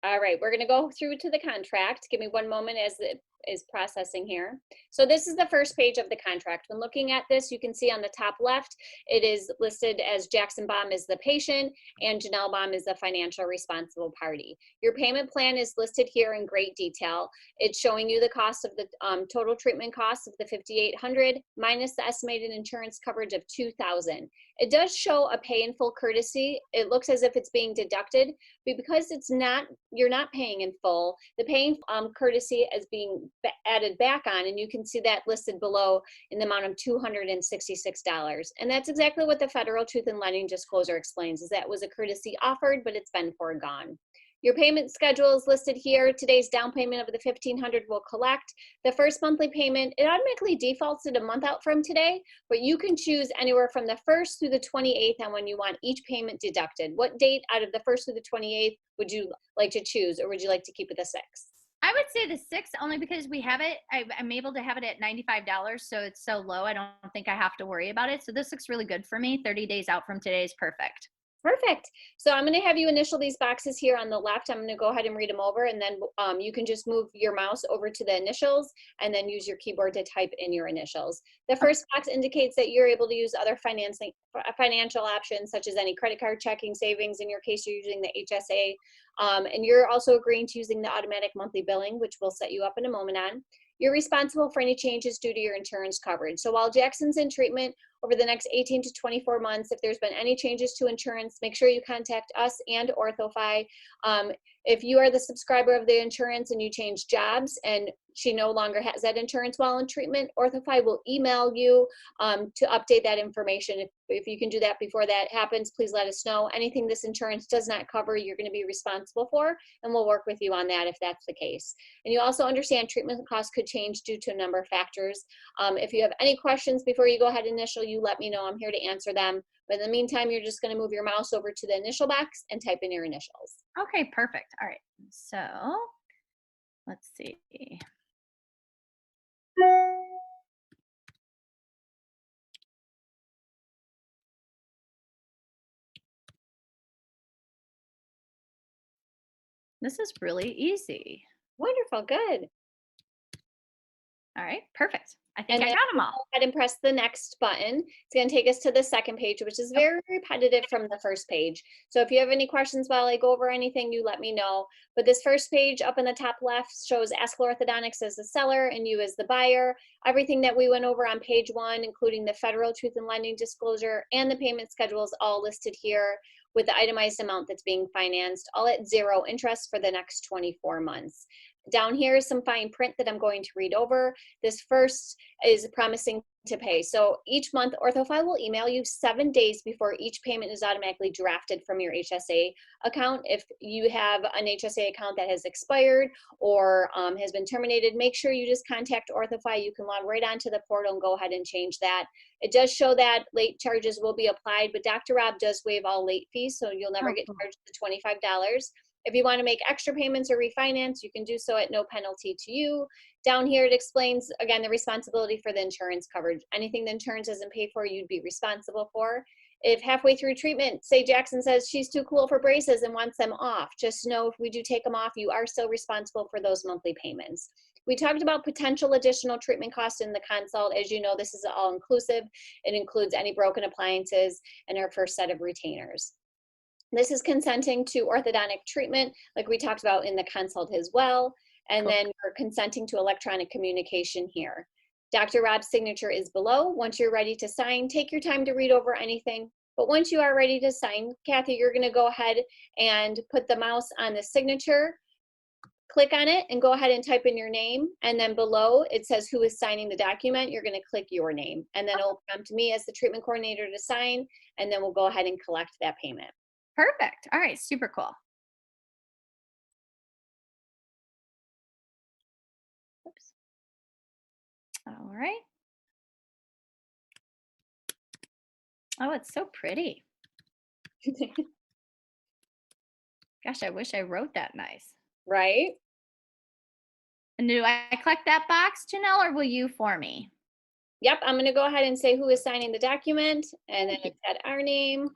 All right, we're going to go through to the contract. Give me one moment as it is processing here. So this is the first page of the contract. When looking at this, you can see on the top left, it is listed as Jackson Baum is the patient and Janelle Baum is the financial responsible party. Your payment plan is listed here in great detail. It's showing you the cost of the total treatment cost of the $5,800 minus the estimated insurance coverage of $2,000. It does show a pay in full courtesy. It looks as if it's being deducted, but because it's not, you're not paying in full, the paying courtesy is being added back on, and you can see that listed below in the amount of $266. And that's exactly what the Federal Truth in Lending Disclosure explains, is that was a courtesy offered, but it's been foregone. Your payment schedule is listed here. Today's down payment of the $1,500 will collect. The first monthly payment, it automatically defaults it a month out from today, but you can choose anywhere from the 1st through the 28th on when you want each payment deducted. What date out of the 1st through the 28th would you like to choose, or would you like to keep it the 6th? I would say the 6th only because we have it. I'm able to have it at $95, so it's so low. I don't think I have to worry about it. So this looks really good for me. 30 days out from today is perfect. Perfect. So I'm going to have you initial these boxes here on the left. I'm going to go ahead and read them over, and then you can just move your mouse over to the initials and then use your keyboard to type in your initials. The first box indicates that you're able to use other financial options such as any credit card, checking, savings. In your case, you're using the HSA, and you're also agreeing to using the automatic monthly billing, which we'll set you up in a moment on. You're responsible for any changes due to your insurance coverage. So while Jackson's in treatment over the next 18 to 24 months, if there's been any changes to insurance, make sure you contact us and OrthoFi. If you are the subscriber of the insurance and you change jobs and she no longer has that insurance while in treatment, OrthoFi will email you to update that information. If you can do that before that happens, please let us know. Anything this insurance does not cover, you're going to be responsible for, and we'll work with you on that if that's the case. And you also understand treatment costs could change due to a number of factors. If you have any questions before you go ahead and initial, you let me know. I'm here to answer them. But in the meantime, you're just going to move your mouse over to the initial box and type in your initials. Okay, perfect. All right. So let's see. This is really easy. Wonderful, good. All right, perfect. I think And I then got them all. go ahead and press the next button. It's going to take us to the second page, which is very repetitive from the first page. So if you have any questions while I go over anything, you let me know. But this first page up in the top left shows Askell Orthodontics as the seller and you as the buyer. Everything that we went over on page 1, including the Federal Truth in Lending Disclosure and the payment schedules, all listed here with the itemized amount that's being financed, all at 0 interest for the next 24 months. Down here is some fine print that I'm going to read over. This first is promising to pay. So each month, OrthoFi will email you 7 days before each payment is automatically drafted from your HSA account. If you have an HSA account that has expired or has been terminated, make sure you just contact OrthoFi. You can log right onto the portal and go ahead and change that. It does show that late charges will be applied, but Dr. Rob does waive all late fees, so you'll never get charged the $25. If you want to make extra payments or refinance, you can do so at no penalty to you. Down here, it explains, again, the responsibility for the insurance coverage. Anything the insurance doesn't pay for, you'd be responsible for. If halfway through treatment, say Jackson says she's too cool for braces and wants them off, just know if we do take them off, you are still responsible for those monthly payments. We talked about potential additional treatment costs in the consult. As you know, this is all inclusive. It includes any broken appliances and our first set of retainers. This is consenting to orthodontic treatment, like we talked about in the consult as well. And then we're consenting to electronic communication here. Dr. Rob's signature is below. Once you're ready to sign, take your time to read over anything. But once you are ready to sign, Cathy, you're going to go ahead and put the mouse on the signature, click on it, and go ahead and type in your name. And then below it says who is signing the document. You're going to click your name. And then it'll prompt me as the treatment coordinator to sign. And then we'll go ahead and collect that payment. Perfect. All right. Super cool. Oops. All right. Oh, it's so pretty. Gosh, I wish I wrote that nice. Right? And do I collect that box, Janelle, or will you for me? Yep, I'm going to go ahead and say who is signing the document, and then it's at our name.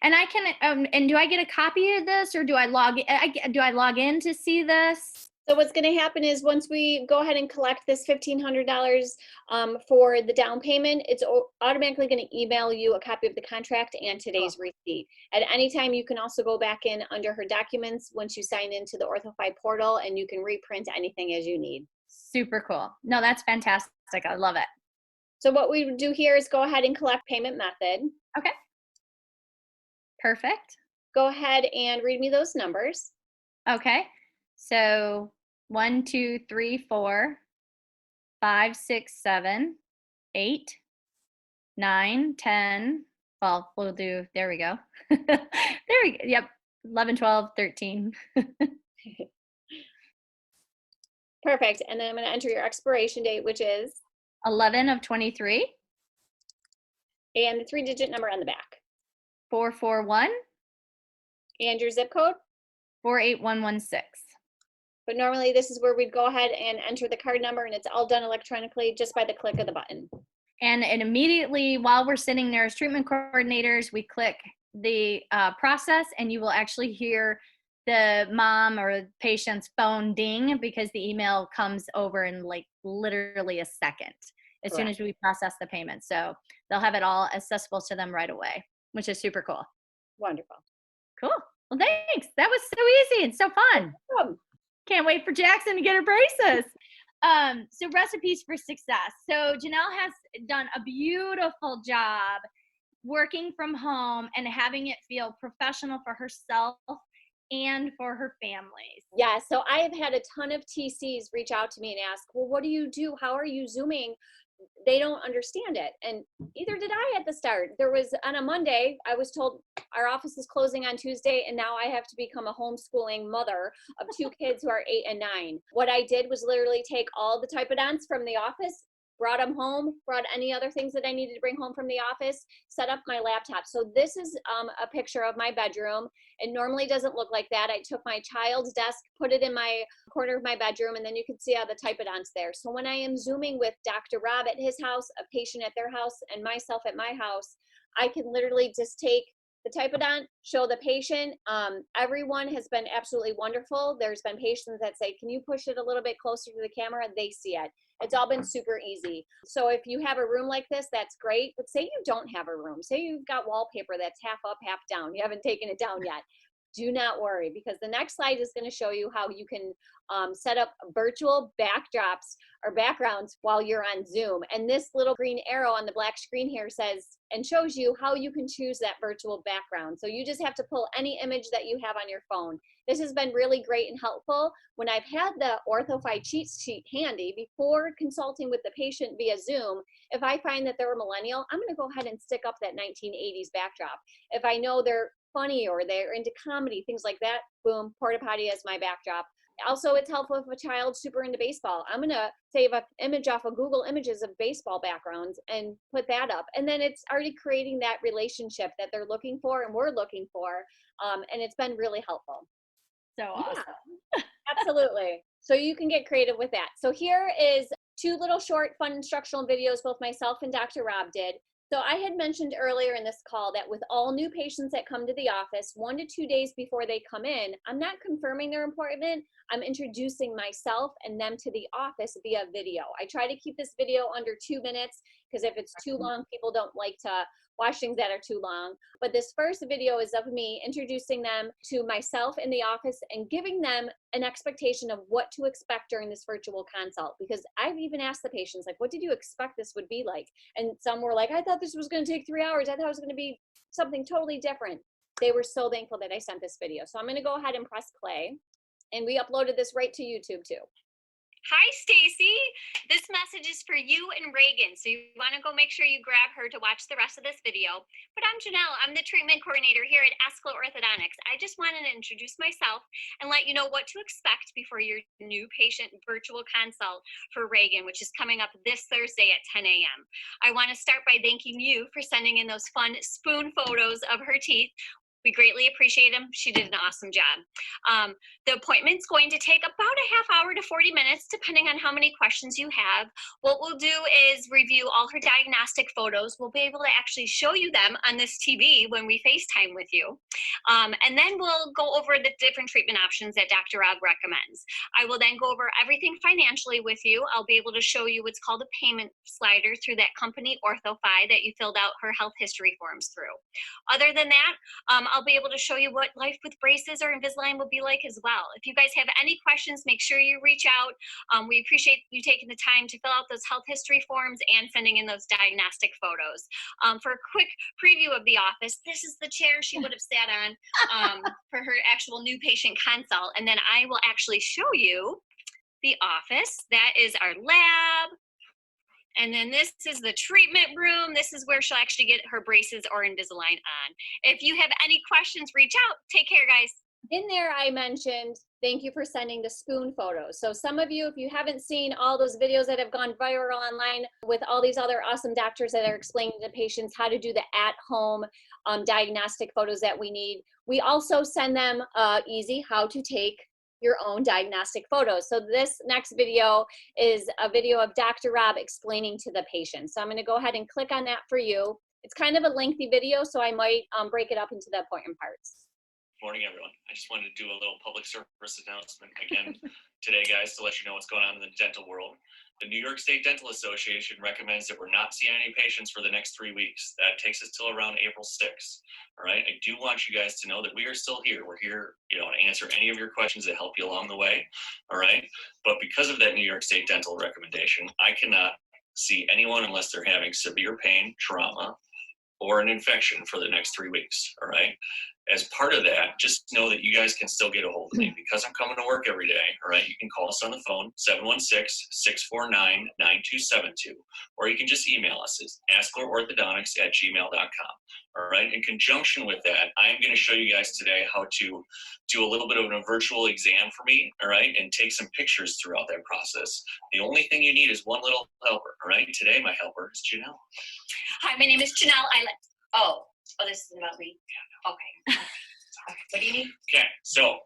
And I can, and do I get a copy of this, or do I log in to see this? So what's going to happen is once we go ahead and collect this $1,500 for the down payment, it's automatically going to email you a copy of the contract and today's receipt. At any time, you can also go back in under her documents once you sign into the OrthoFi portal, and you can reprint anything as you need. Super cool. No, that's fantastic. I love it. So what we do here is go ahead and collect payment method. Okay. Perfect. Go ahead and read me those numbers. Okay. So 1, 2, 3, 4, 5, 6, 7, 8, 9, 10. Well, we'll do, there we go. There we go. Yep. 11, 12, 13. Perfect. And then I'm going to enter your expiration date, which is 11 of 23. And the 3-digit number on the back. 441. And your zip code? 48116. But normally this is where we'd go ahead and enter the card number, and it's all done electronically just by the click of the button. And immediately while we're sitting there as treatment coordinators, we click the process, and you will actually hear the mom or patient's phone ding, because the email comes over in like literally a second as soon as we process the payment. So they'll have it all accessible to them right away, which is super cool. Wonderful. Cool. Well, thanks. That was so easy and so fun. Can't wait for Jackson to get her braces. So recipes for success. So Janelle has done a beautiful job working from home and having it feel professional for herself and for her families. Yeah, so I have had a ton of TCs reach out to me and ask, well, what do you do? How are you Zooming? They don't understand it. And either did I at the start. There was on a Monday, I was told our office is closing on Tuesday, and now I have to become a homeschooling mother of 2 kids who are 8 and 9. What I did was literally take all the typodonts from the office, brought them home, brought any other things that I needed to bring home from the office, set up my laptop. So this is a picture of my bedroom. It normally doesn't look like that. I took my child's desk, put it in my corner of my bedroom, and then you can see all the typodonts there. So when I am Zooming with Dr. Rob at his house, a patient at their house, and myself at my house, I can literally just take the typodont, show the patient. Everyone has been absolutely wonderful. There's been patients that say, can you push it a little bit closer to the camera? They see it. It's all been super easy. So if you have a room like this, that's great. But say you don't have a room. Say you've got wallpaper that's half up, half down. You haven't taken it down yet. Do not worry, because the next slide is going to show you how you can set up virtual backdrops or backgrounds while you're on Zoom. And this little green arrow on the black screen here says and shows you how you can choose that virtual background. So you just have to pull any image that you have on your phone. This has been really great and helpful. When I've had the OrthoFi cheat sheet handy before consulting with the patient via Zoom, if I find that they're a millennial, I'm going to go ahead and stick up that 1980s backdrop. If I know they're funny or they're into comedy, things like that, boom, porta potty as my backdrop. Also, it's helpful if a child's super into baseball. I'm going to save an image off of Google Images of baseball backgrounds and put that up. And then it's already creating that relationship that they're looking for and we're looking for. And it's been really helpful. So awesome. Yeah, absolutely. So you can get creative with that. So here is 2 little short, fun instructional videos both myself and Dr. Rob did. So I had mentioned earlier in this call that with all new patients that come to the office, 1 to 2 days before they come in, I'm not confirming their appointment. I'm introducing myself and them to the office via video. I try to keep this video under 2 minutes because if it's too long, people don't like to watch things that are too long. But this first video is of me introducing them to myself in the office and giving them an expectation of what to expect during this virtual consult. Because I've even asked the patients, like, what did you expect this would be like? And some were like, I thought this was going to take 3 hours. I thought it was going to be something totally different. They were so thankful that I sent this video. So I'm going to go ahead and press play. And we uploaded this right to YouTube too. Hi, Stacy. This message is for you and Reagan. So you want to go make sure you grab her to watch the rest of this video. But I'm Janelle. I'm the treatment coordinator here at Orthodontics. I just wanted to introduce myself and let you know what to expect before your new patient virtual consult for Reagan, which is coming up this Thursday at 10 a.m. I want to start by thanking you for sending in those fun spoon photos of her teeth. We greatly appreciate them. She did an awesome job. The appointment's going to take about a half hour to 40 minutes, depending on how many questions you have. What we'll do is review all her diagnostic photos. We'll be able to actually show you them on this TV when we FaceTime with you. And then we'll go over the different treatment options that Dr. Rob recommends. I will then go over everything financially with you. I'll be able to show you what's called a payment slider through that company OrthoFi that you filled out her health history forms through. Other than that, I'll be able to show you what life with braces or Invisalign will be like as well. If you guys have any questions, make sure you reach out. We appreciate you taking the time to fill out those health history forms and sending in those diagnostic photos. For a quick preview of the office, this is the chair she would have sat on for her actual new patient consult. And then I will actually show you the office. That is our lab. And then this is the treatment room. This is where she'll actually get her braces or Invisalign on. If you have any questions, reach out. Take care, guys. In there, I mentioned, thank you for sending the spoon photos. So some of you, if you haven't seen all those videos that have gone viral online with all these other awesome doctors that are explaining to patients how to do the at-home diagnostic photos that we need, we also send them easy how to take your own diagnostic photos. So this next video is a video of Dr. Rob explaining to the patient. So I'm gonna go ahead and click on that for you. It's kind of a lengthy video, so I might break it up into the important parts. Morning, everyone. I just wanted to do a little public service announcement again today, guys, to let you know what's going on in the dental world. The New York State Dental Association recommends that we're not seeing any patients for the next 3 weeks. That takes us till around April 6th. All right. I do want you guys to know that we are still here. We're here, to answer any of your questions that help you along the way. All right. But because of that New York State dental recommendation, I cannot see anyone unless they're having severe pain, trauma, or an infection for the next 3 weeks. All right. As part of that, just know that you guys can still get a hold of me because I'm coming to work every day. All right. You can call us on the phone, 716-649-9272, or you can just email us at asklororthodontics@gmail.com. All right. In conjunction with that, I am going to show you guys today how to do a little bit of a virtual exam for me. All right. And take some pictures throughout that process. The only thing you need is one little helper. All right. Today, my helper is Janelle. Hi, my name is Janelle. Oh, this is about me. Okay. What do you need? Okay, so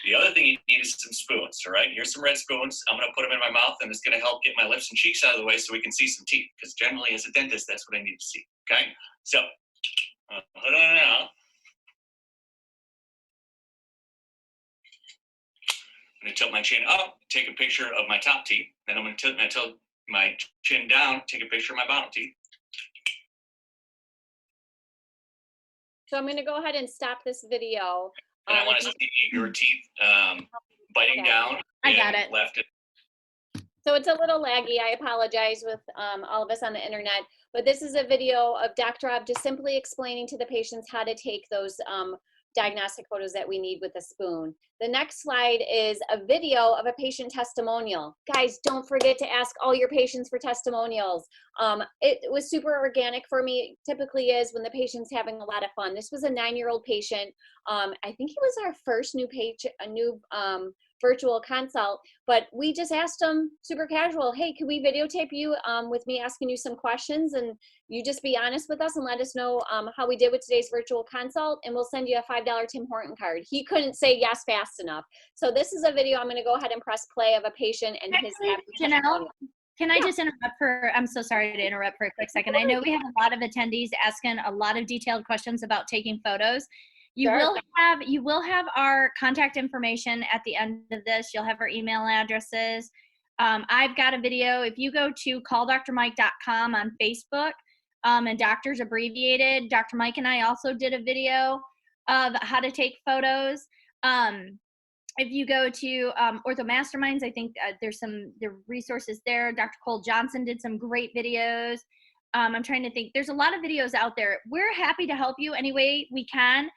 the other thing you need is some spoons, all right? Here's some red spoons. I'm gonna put them in my mouth and it's gonna help get my lips and cheeks out of the way so we can see some teeth, because generally as a dentist, that's what I need to see, okay? So, hold on now. I'm gonna tilt my chin up, take a picture of my top teeth, then I'm gonna tilt my chin down, take a picture of my bottom teeth. So I'm gonna go ahead and stop this video. And I want to see your teeth biting down. I got it. Left it. So it's a little laggy. I apologize with all of us on the internet, but this is a video of Dr. Rob just simply explaining to the patients how to take those diagnostic photos that we need with a spoon. The next slide is a video of a patient testimonial. Guys, don't forget to ask all your patients for testimonials. It was super organic for me. It typically is when the patient's having a lot of fun. This was a 9-year-old patient. I think he was our first new virtual consult, but we just asked them super casual, hey, can we videotape you with me asking you some questions, and you just be honest with us and let us know how we did with today's virtual consult, and we'll send you a $5 Tim Horton card. He couldn't say yes fast enough. So this is a video I'm going to go ahead and press play of a patient and his Janelle, can I just interrupt I'm so sorry to interrupt for a quick second. I know we have a lot of attendees asking a lot of detailed questions about taking photos. You will have our contact information at the end of this. You'll have our email addresses. I've got a video. If you go to calldrmike.com on Facebook, and doctors abbreviated, Dr. Mike and I also did a video of how to take photos. If you go to Ortho Masterminds, I think there are resources there. Dr. Cole Johnson did some great videos. I'm trying to think. There's a lot of videos out there. We're happy to help you any way we can.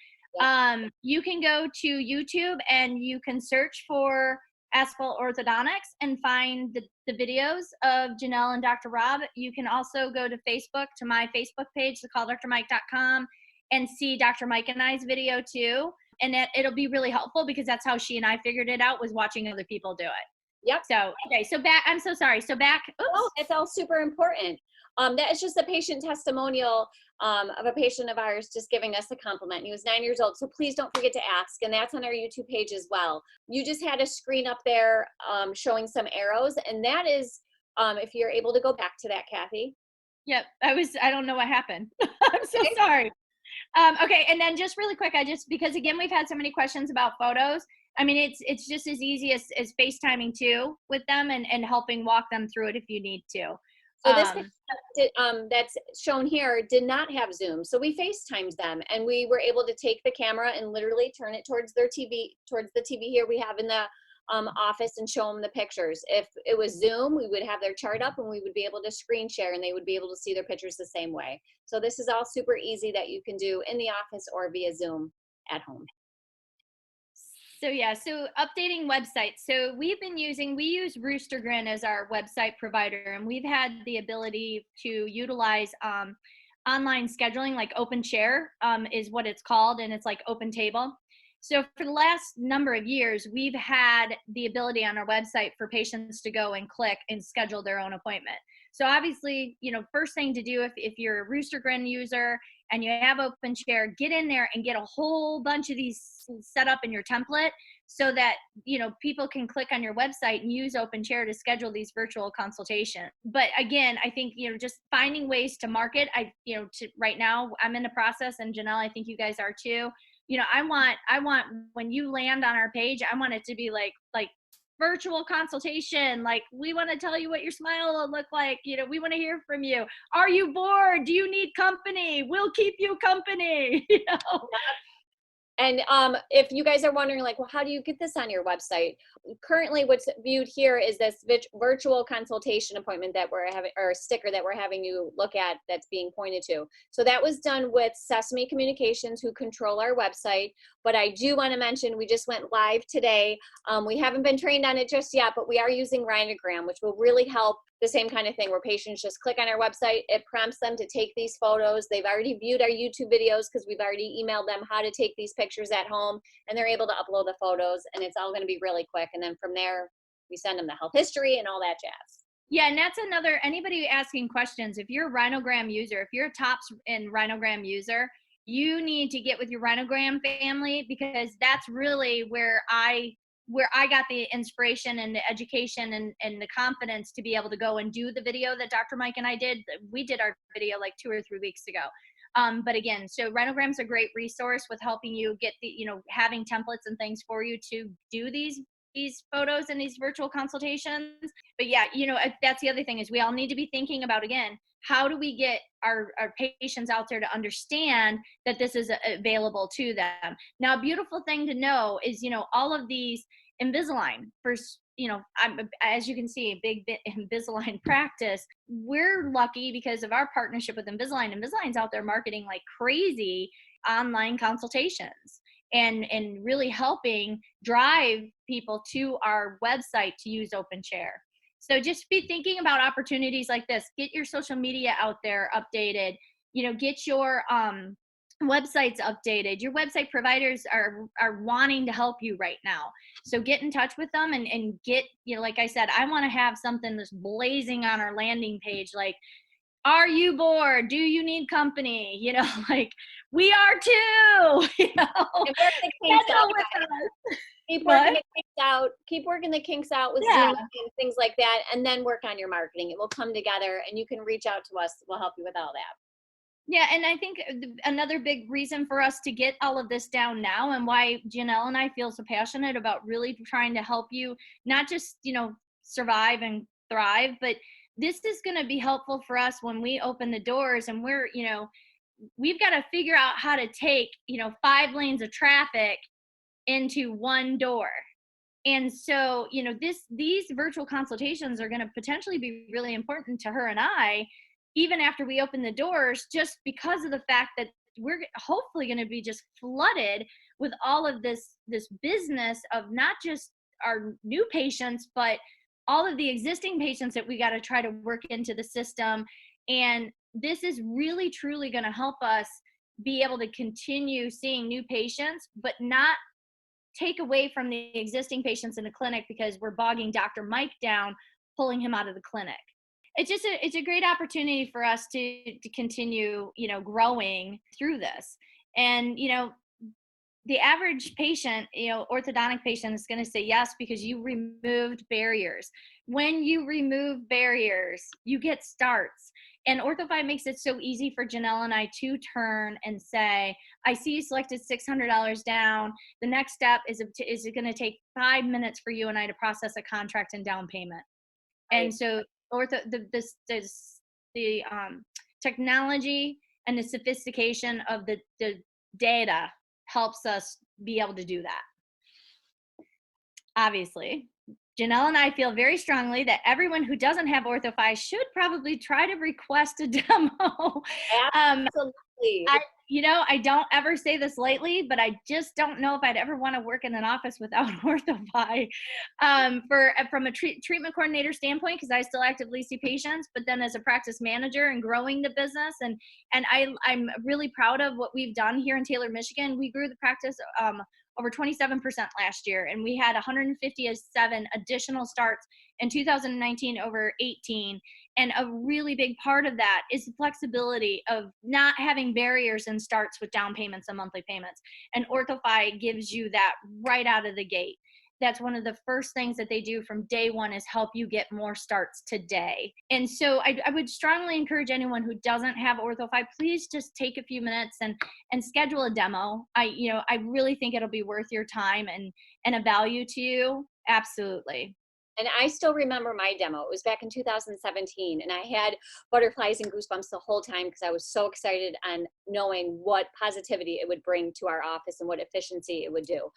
You can go to YouTube and you can search for Asphalt Orthodontics and find the videos of Janelle and Dr. Rob. You can also go to Facebook, to my Facebook page, to calldrmike.com, and see Dr. Mike and I's video too. And it'll be really helpful because that's how she and I figured it out, was watching other people do it. Yep. So, okay, so back, I'm so sorry. So back, oops. Oh, it's all super important. That is just a patient testimonial of a patient of ours just giving us a compliment. He was 9 years old, so please don't forget to ask, and that's on our YouTube page as well. You just had a screen up there showing some arrows, and that is, if you're able to go back to that, Cathy. Yep, I don't know what happened. I'm so sorry. Okay, and then just really quick, because again, we've had so many questions about photos. I mean, it's just as easy as FaceTiming too with them and helping walk them through it if you need to. So this that's shown here did not have Zoom. So we FaceTimed them, and we were able to take the camera and literally turn it towards their TV, towards the TV here we have in the office, and show them the pictures. If it was Zoom, we would have their chart up and we would be able to screen share, and they would be able to see their pictures the same way. So this is all super easy that you can do in the office or via Zoom at home. So yeah, so updating websites. So we use Rooster Grin as our website provider, and we've had the ability to utilize online scheduling, like OpenChair is what it's called, and it's like Open Table. So for the last number of years, we've had the ability on our website for patients to go and click and schedule their own appointment. So obviously, first thing to do if you're a Rooster Grin user and you have OpenChair, get in there and get a whole bunch of these set up in your template so that, people can click on your website and use OpenChair to schedule these virtual consultations. But again, I think, just finding ways to market, right now I'm in the process, and Janelle, I think you guys are too. I want when you land on our page, I want it to be like virtual consultation. Like, we want to tell you what your smile will look like. We want to hear from you. Are you bored? Do you need company? We'll keep you company. And if you guys are wondering, like, well, how do you get this on your website? Currently, what's viewed here is this virtual consultation appointment that we're having, or sticker that we're having you look at that's being pointed to. So that was done with Sesame Communications, who control our website. But I do want to mention, we just went live today. We haven't been trained on it just yet, but we are using Rhinogram, which will really help. The same kind of thing where patients just click on our website, it prompts them to take these photos. They've already viewed our YouTube videos because we've already emailed them how to take these pictures at home, and they're able to upload the photos, and it's all going to be really quick. And then from there, we send them the health history and all that jazz. Yeah, and that's anybody asking questions, if you're a Rhinogram user, if you're a TOPS and Rhinogram user, you need to get with your Rhinogram family, because that's really where I got the inspiration and the education and the confidence to be able to go and do the video that Dr. Mike and I did. We did our video like 2 or 3 weeks ago. But again, so Rhinogram's a great resource with helping you get the, having templates and things for you to do these photos and these virtual consultations. But yeah, that's the other thing, is we all need to be thinking about, again, how do we get our patients out there to understand that this is available to them? Now, a beautiful thing to know is, all of these Invisalign, as you can see, a big Invisalign practice. We're lucky because of our partnership with Invisalign. Invisalign's out there marketing like crazy online consultations and really helping drive people to our website to use OpenChair. So just be thinking about opportunities like this. Get your social media out there updated. Get your website's updated. Your website providers are wanting to help you right now. So get in touch with them and get, you know, like I said, I want to have something that's blazing on our landing page, like, are you bored? Do you need company? You know, like, we are too, you know. And work the kinks Schedule out, with guys. us. Keep What? working the kinks out. Keep working the kinks out with Yeah. Zoom and things like that, and then work on your marketing. It will come together, and you can reach out to us. We'll help you with all that. Yeah, and I think another big reason for us to get all of this down now, and why Janelle and I feel so passionate about really trying to help you not just, you know, survive and thrive, but this is going to be helpful for us when we open the doors, and we're, you know, we've got to figure out how to take, you know, 5 lanes of traffic into one door. And so, you know, these virtual consultations are going to potentially be really important to her and I, even after we open the doors, just because of the fact that we're hopefully going to be just flooded with all of this business of not just our new patients, but all of the existing patients that we got to try to work into the system. And this is really truly going to help us be able to continue seeing new patients, but not take away from the existing patients in the clinic because we're bogging Dr. Mike down, pulling him out of the clinic. It's a great opportunity for us to continue, you know, growing through this. And, you know, the average patient, you know, orthodontic patient is going to say yes because you removed barriers. When you remove barriers, you get starts. And OrthoFi makes it so easy for Janelle and I to turn and say, I see you selected $600 down. The next step is it going to take 5 minutes for you and I to process a contract and down payment. Right. And so the technology and the sophistication of the data helps us be able to do that. Obviously, Janelle and I feel very strongly that everyone who doesn't have OrthoFi should probably try to request a demo. Absolutely. I don't ever say this lightly, but I just don't know if I'd ever want to work in an office without OrthoFi. From a treatment coordinator standpoint, because I still actively see patients, but then as a practice manager and growing the business, and I'm really proud of what we've done here in Taylor, Michigan. We grew the practice over 27% last year, and we had 157 additional starts in 2019 over 18. And a really big part of that is the flexibility of not having barriers in starts with down payments and monthly payments. And OrthoFi gives you that right out of the gate. That's one of the first things that they do from day one is help you get more starts today. And so I would strongly encourage anyone who doesn't have OrthoFi, please just take a few minutes and schedule a demo. I really think it'll be worth your time and a value to you. Absolutely. And I still remember my demo. It was back in 2017, and I had butterflies and goosebumps the whole time because I was so excited on knowing what positivity it would bring to our office and what efficiency it would do.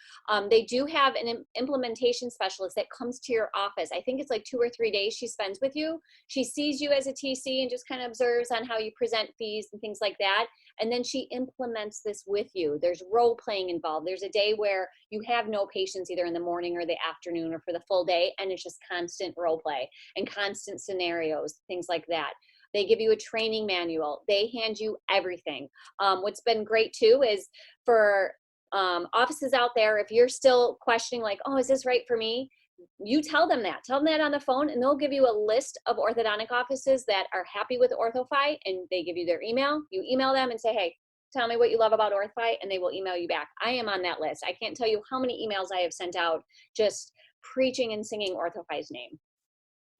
They do have an implementation specialist that comes to your office. I think it's like 2 or 3 days she spends with you. She sees you as a TC and just kind of observes on how you present fees and things like that. And then she implements this with you. There's role playing involved. There's a day where you have no patients either in the morning or the afternoon or for the full day, and it's just constant role play and constant scenarios, things like that. They give you a training manual. They hand you everything. What's been great too is for offices out there, if you're still questioning like, oh, is this right for me? You tell them that on the phone, and they'll give you a list of orthodontic offices that are happy with OrthoFi, and they give you their email. You email them and say, hey, tell me what you love about OrthoFi, and they will email you back. I am on that list. I can't tell you how many emails I have sent out just preaching and singing OrthoFi's name.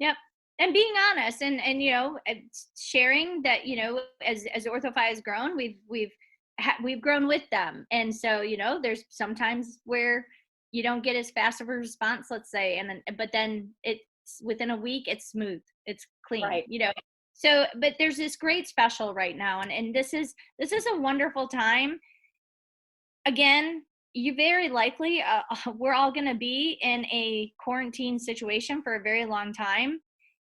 Yep. And being honest and sharing that, as OrthoFi has grown, we've grown with them. And so, there's sometimes where you don't get as fast of a response, let's say, but then it's within a week, it's smooth, it's clean, right. So, but there's this great special right now, and this is a wonderful time. Again, you very likely, we're all going to be in a quarantine situation for a very long time,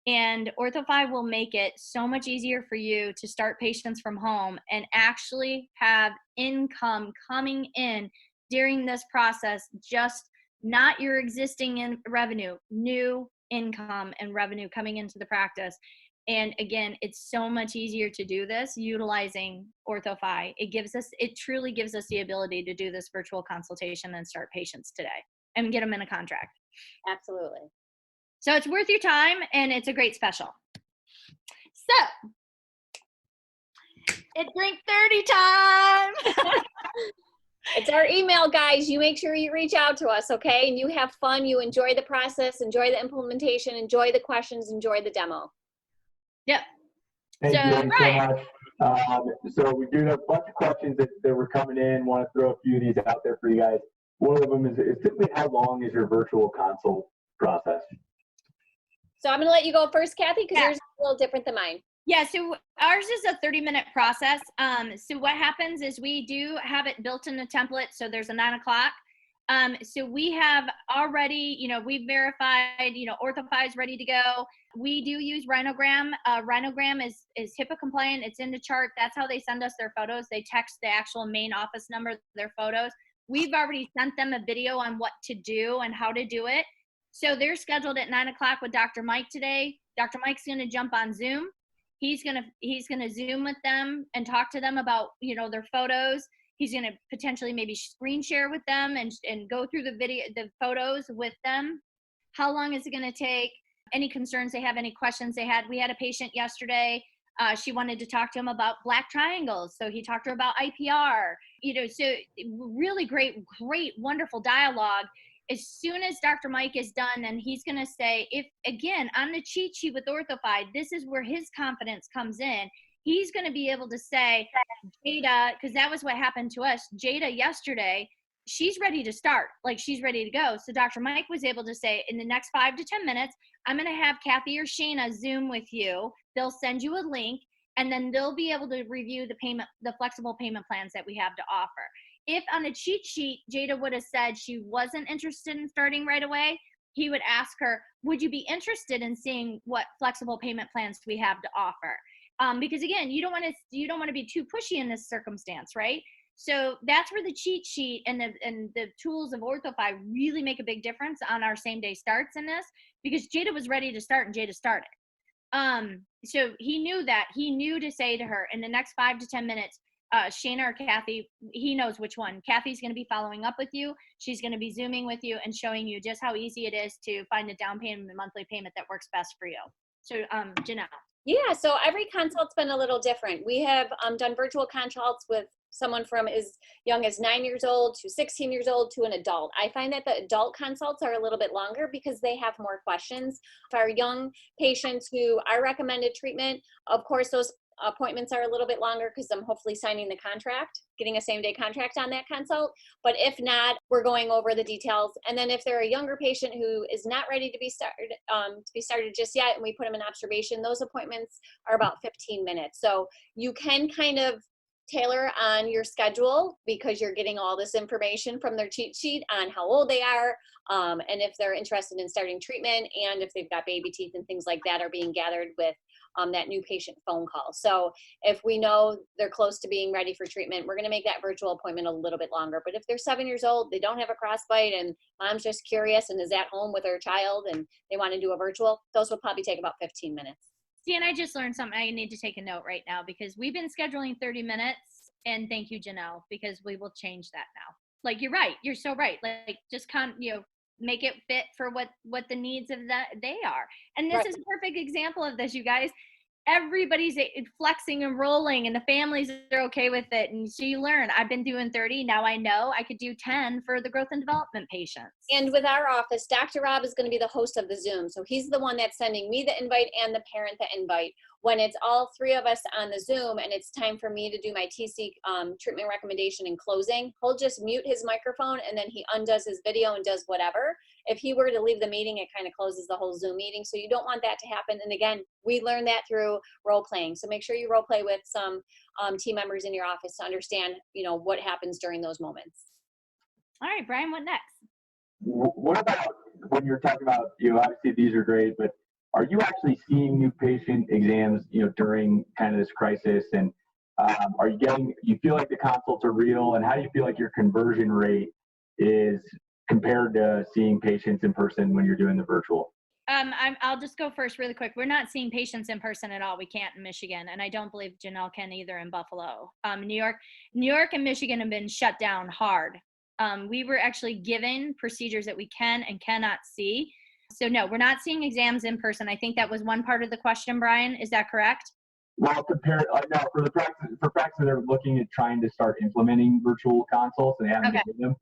and OrthoFi will make it so much easier for you to start patients from home and actually have income coming in during this process, just not your existing revenue, new income and revenue coming into the practice. And again, it's so much easier to do this utilizing OrthoFi. It truly gives us the ability to do this virtual consultation and start patients today and get them in a contract. Absolutely. So it's worth your time, and it's a great special. So it's drink 30 time. It's our email, guys. You make sure you reach out to us, okay? And you have fun. You enjoy the process, enjoy the implementation, enjoy the questions, enjoy the demo. Yep. Thank So, you guys Brian. so much. So we do have a bunch of questions that were coming in. Want to throw a few of these out there for you guys. One of them is typically how long is your virtual consult process? So I'm going to let you go first, Cathy, because Yeah. yours is a little different than mine. Yeah, so ours is a 30-minute process. So what happens is we do have it built in the template. So there's a 9 o'clock. So we have already, we've verified, OrthoFi is ready to go. We do use Rhinogram. Rhinogram is HIPAA compliant. It's in the chart. That's how they send us their photos. They text the actual main office number, their photos. We've already sent them a video on what to do and how to do it. So they're scheduled at 9 o'clock with Dr. Mike today. Dr. Mike's going to jump on Zoom. He's gonna Zoom with them and talk to them about, their photos. He's gonna potentially maybe screen share with them and go through the photos with them. How long is it gonna take? Any concerns they have, any questions they had. We had a patient yesterday. She wanted to talk to him about black triangles. So he talked to her about IPR, so really great, wonderful dialogue. As soon as Dr. Mike is done, and he's going to say, if again, on the cheat sheet with OrthoFi, this is where his confidence comes in. He's going to be able to say, Jada, because that was what happened to us. Jada yesterday, she's ready to start, like she's ready to go. So Dr. Mike was able to say, in the next 5 to 10 minutes, I'm going to have Cathy or Shayna Zoom with you. They'll send you a link, and then they'll be able to review the flexible payment plans that we have to offer. If on a cheat sheet, Jada would have said she wasn't interested in starting right away, he would ask her, would you be interested in seeing what flexible payment plans we have to offer? Because again, you don't want to be too pushy in this circumstance, right? So that's where the cheat sheet and the tools of OrthoFi really make a big difference on our same day starts in this, because Jada was ready to start and Jada started. So he knew to say to her in the next 5 to 10 minutes, Shayna or Cathy, he knows which one. Cathy's going to be following up with you. She's going to be Zooming with you and showing you just how easy it is to find a down payment and monthly payment that works best for you. So, Janelle. Yeah, so every consult's been a little different. We have done virtual consults with someone from as young as 9 years old to 16 years old to an adult. I find that the adult consults are a little bit longer because they have more questions. For our young patients who are recommended treatment, of course, those appointments are a little bit longer because I'm hopefully signing the contract, getting a same day contract on that consult. But if not, we're going over the details. And then if they're a younger patient who is not ready to be started just yet, and we put them in observation, those appointments are about 15 minutes. So you can kind of tailor on your schedule because you're getting all this information from their cheat sheet on how old they are, and if they're interested in starting treatment, and if they've got baby teeth and things like that are being gathered with that new patient phone call. So if we know they're close to being ready for treatment, we're going to make that virtual appointment a little bit longer. But if they're 7 years old, they don't have a crossbite, and mom's just curious and is at home with her child and they want to do a virtual, those will probably take about 15 minutes. See, and I just learned something. I need to take a note right now because we've been scheduling 30 minutes, and thank you, Janelle, because we will change that now. Like, you're right. You're so right. Like, just make it fit for what the needs of they are. And this is a perfect example of this, you guys. Everybody's flexing and rolling, and the families are okay with it. And so you learn, I've been doing 30. Now I know I could do 10 for the growth and development patients. And with our office, Dr. Rob is going to be the host of the Zoom. So he's the one that's sending me the invite and the parent the invite. When it's all three of us on the Zoom and it's time for me to do my TC treatment recommendation and closing, he'll just mute his microphone and then he undoes his video and does whatever. If he were to leave the meeting, it kind of closes the whole Zoom meeting. So you don't want that to happen. And again, we learned that through role playing. So make sure you role play with some team members in your office to understand, what happens during those moments. All right, Brian, what next? What about when you're talking about, obviously these are great, but are you actually seeing new patient exams, during kind of this crisis? And you feel like the consults are real? And how do you feel like your conversion rate is compared to seeing patients in person when you're doing the virtual? I'll just go first really quick. We're not seeing patients in person at all. We can't in Michigan, and I don't believe Janelle can either in Buffalo. New York and Michigan have been shut down hard. We were actually given procedures that we can and cannot see. So no, we're not seeing exams in person. I think that was one part of the question, Brian. Is that correct? Well, no, for practices that are looking at trying to start implementing virtual consults and they haven't done them.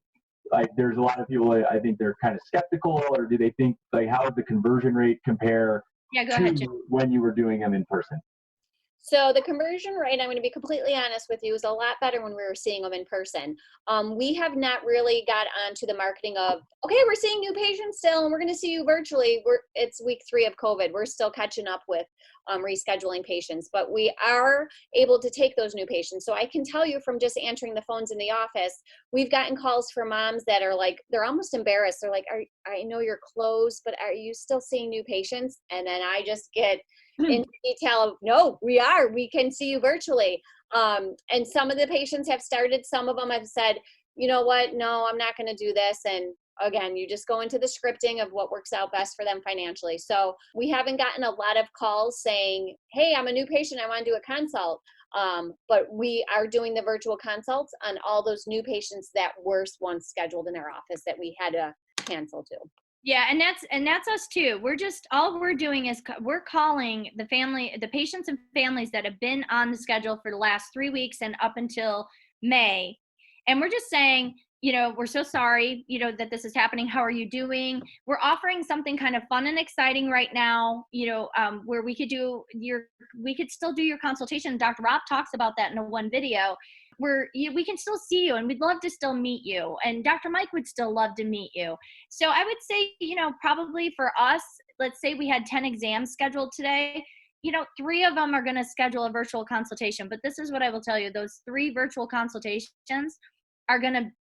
Like, there's a lot of people, I think they're kind of skeptical, or do they think, like, how did the conversion rate compare to when you were doing them in person? So the conversion rate, I'm going to be completely honest with you, is a lot better when we were seeing them in person. We have not really got onto the marketing of, okay, we're seeing new patients still, and we're going to see you virtually. It's week 3 of COVID. We're still catching up with rescheduling patients, but we are able to take those new patients. So I can tell you from just answering the phones in the office, we've gotten calls from moms that are like, they're almost embarrassed. They're like, I know you're closed, but are you still seeing new patients? And then I just get in detail of, no, we can see you virtually. And some of the patients have started, some of them have said, you know what, no, I'm not going to do this. And again, you just go into the scripting of what works out best for them financially. So we haven't gotten a lot of calls saying, hey, I'm a new patient, I want to do a consult. But we are doing the virtual consults on all those new patients that were once scheduled in our office that we had to cancel to. Yeah, and that's us too. All we're doing is we're calling the patients and families that have been on the schedule for the last 3 weeks and up until May. And we're just saying, we're so sorry, that this is happening. How are you doing? We're offering something kind of fun and exciting right now, where we could still do your consultation. Dr. Rob talks about that in one video. We can still see you, and we'd love to still meet you, and Dr. Mike would still love to meet you. So I would say, probably for us, let's say we had 10 exams scheduled today, 3 of them are going to schedule a virtual consultation. But this is what I will tell you: those 3 virtual consultations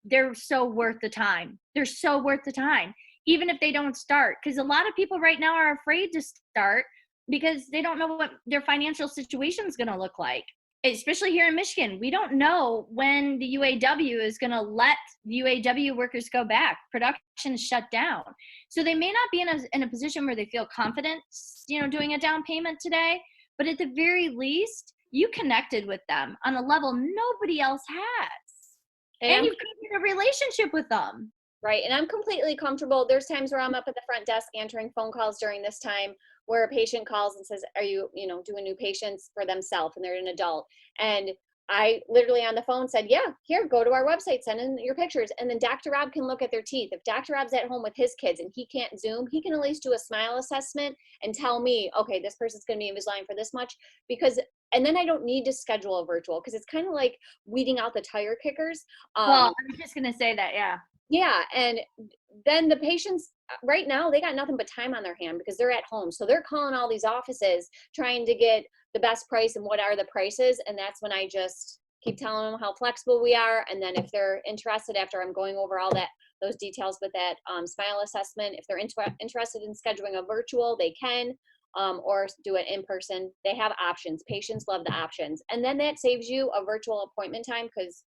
they're so worth the time. They're so worth the time, even if they don't start, because a lot of people right now are afraid to start because they don't know what their financial situation is going to look like. Especially here in Michigan, we don't know when the UAW is going to let UAW workers go back. Production is shut down. So they may not be in a position where they feel confident, doing a down payment today, but at the very least, you connected with them on a level nobody else has. And you've created a relationship with them. Right. And I'm completely comfortable. There's times where I'm up at the front desk answering phone calls during this time where a patient calls and says, are you, doing new patients for themselves, and they're an adult. And I literally on the phone said, yeah, here, go to our website, send in your pictures. And then Dr. Rob can look at their teeth. If Dr. Rob's at home with his kids and he can't Zoom, he can at least do a smile assessment and tell me, okay, this person's going to be Invisalign for this much, and then I don't need to schedule a virtual, because it's kind of like weeding out the tire kickers. Well, I was just going to say that, yeah. Yeah, and then the patients right now, they got nothing but time on their hand because they're at home. So they're calling all these offices trying to get the best price and what are the prices. And that's when I just keep telling them how flexible we are. And then if they're interested, after I'm going over all those details with that smile assessment, if they're interested in scheduling a virtual, they can, or do it in person. They have options. Patients love the options. And then that saves you a virtual appointment time because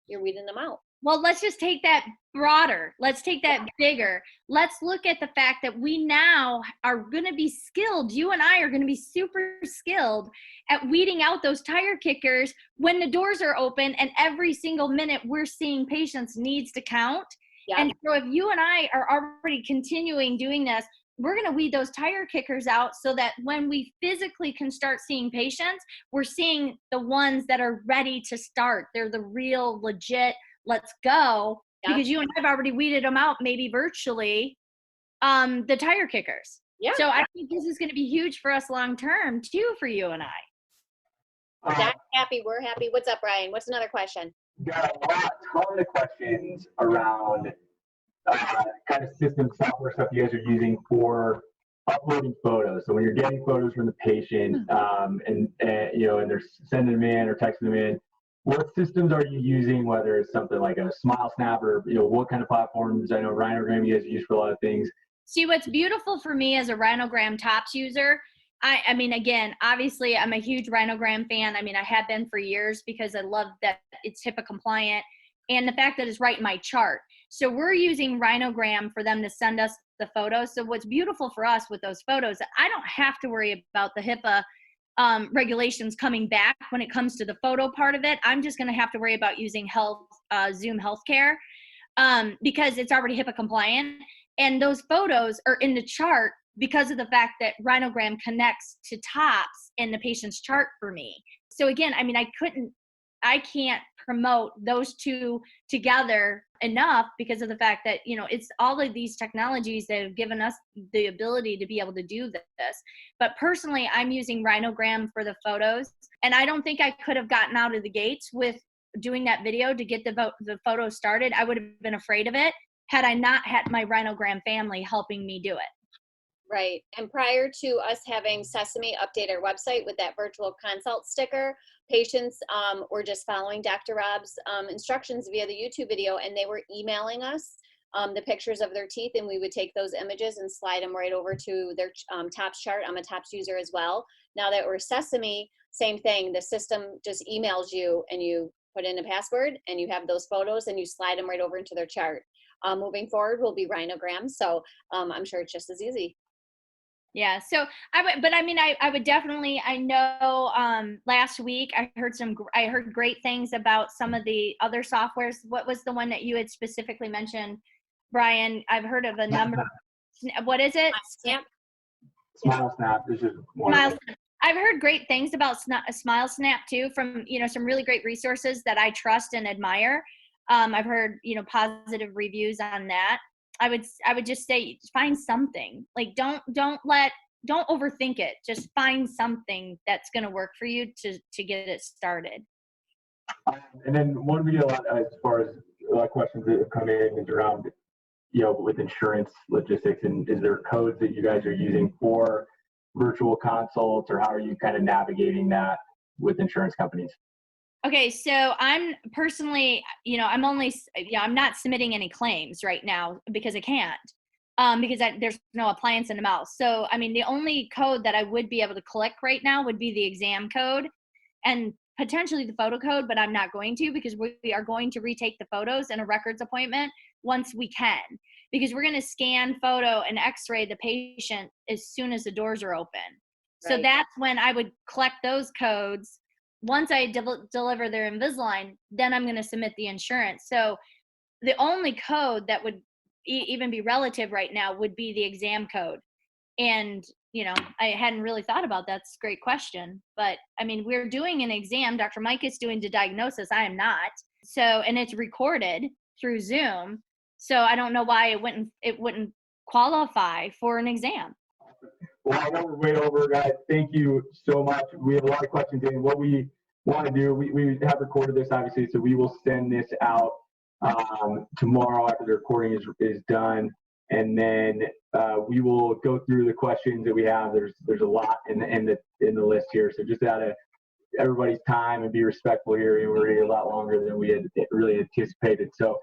you're weeding them out. Well, let's just take that broader. Let's take that bigger. Let's look at the fact that we now are going to be skilled. You and I are going to be super skilled at weeding out those tire kickers when the doors are open, and every single minute we're seeing patients needs to count. Yeah. And so if you and I are already continuing doing this, we're going to weed those tire kickers out so that when we physically can start seeing patients, we're seeing the ones that are ready to start. They're the real legit, let's go, because you and I have already weeded them out, maybe virtually, the tire kickers. Yeah. So I think this is going to be huge for us long term too, for you and I. That's happy. We're happy. What's up, Brian? What's another question? Got a ton of questions around kind of system software stuff you guys are using for uploading photos. So when you're getting photos from the patient, and they're sending them in or texting them in, what systems are you using, whether it's something like a Smile Snap or, what kind of platforms? I know Rhinogram you guys use for a lot of things. See, what's beautiful for me as a Rhinogram Tops user, I mean, again, obviously I'm a huge Rhinogram fan. I mean, I have been for years because I love that it's HIPAA compliant and the fact that it's right in my chart. So we're using Rhinogram for them to send us the photos. So what's beautiful for us with those photos, I don't have to worry about the HIPAA regulations coming back when it comes to the photo part of it. I'm just going to have to worry about using Zoom Healthcare because it's already HIPAA compliant. And those photos are in the chart because of the fact that Rhinogram connects to TOPS in the patient's chart for me. So again, I mean, I can't promote those two together enough because of the fact that, you know, it's all of these technologies that have given us the ability to be able to do this. But personally, I'm using Rhinogram for the photos. And I don't think I could have gotten out of the gates with doing that video to get the photos started. I would have been afraid of it had I not had my Rhinogram family helping me do it. Right. And prior to us having Sesame update our website with that virtual consult sticker, patients were just following Dr. Rob's instructions via the YouTube video, and they were emailing us the pictures of their teeth, and we would take those images and slide them right over to their TOPS chart. I'm a TOPS user as well. Now that we're Sesame, same thing. The system just emails you, and you put in a password, and you have those photos, and you slide them right over into their chart. Moving forward will be Rhinogram, so I'm sure it's just as easy. Yeah. So I would definitely, I know, last week I heard great things about some of the other softwares. What was the one that you had specifically mentioned, Brian? I've heard of a number. What is it? Snap. Smile Snap. This is one. Smile Snap. I've heard great things about Smile Snap too, from, you know, some really great resources that I trust and admire. I've heard, you know, positive reviews on that. I would just say find something. Like don't overthink it. Just find something that's going to work for you to get it started. And then one we get a lot as far as a lot of questions that have come in is around, you know, with insurance logistics, and is there codes that you guys are using for virtual consults, or how are you kind of navigating that with insurance companies? Okay, so I'm personally, you know, I'm not submitting any claims right now because I can't, because there's no appliance in the mouth. So, I mean, the only code that I would be able to collect right now would be the exam code and potentially the photo code, but I'm not going to, because we are going to retake the photos in a records appointment once we can, because we're going to scan, photo, and x-ray the patient as soon as the doors are open. Right. So that's when I would collect those codes. Once I deliver their Invisalign, then I'm going to submit the insurance. So the only code that would even be relative right now would be the exam code. And, you know, I hadn't really thought about that. That's a great question. But, I mean, we're doing an exam. Dr. Mike is doing the diagnosis. I am not. So, and it's recorded through Zoom. So I don't know why it wouldn't qualify for an exam. Well, I know we're way over, guys. Thank you so much. We have a lot of questions in. What we want to do, we have recorded this, obviously, so we will send this out tomorrow after the recording is done, and then we will go through the questions that we have. There's a lot in the list here, so just out of everybody's time and be respectful here, we're here a lot longer than we had really anticipated. So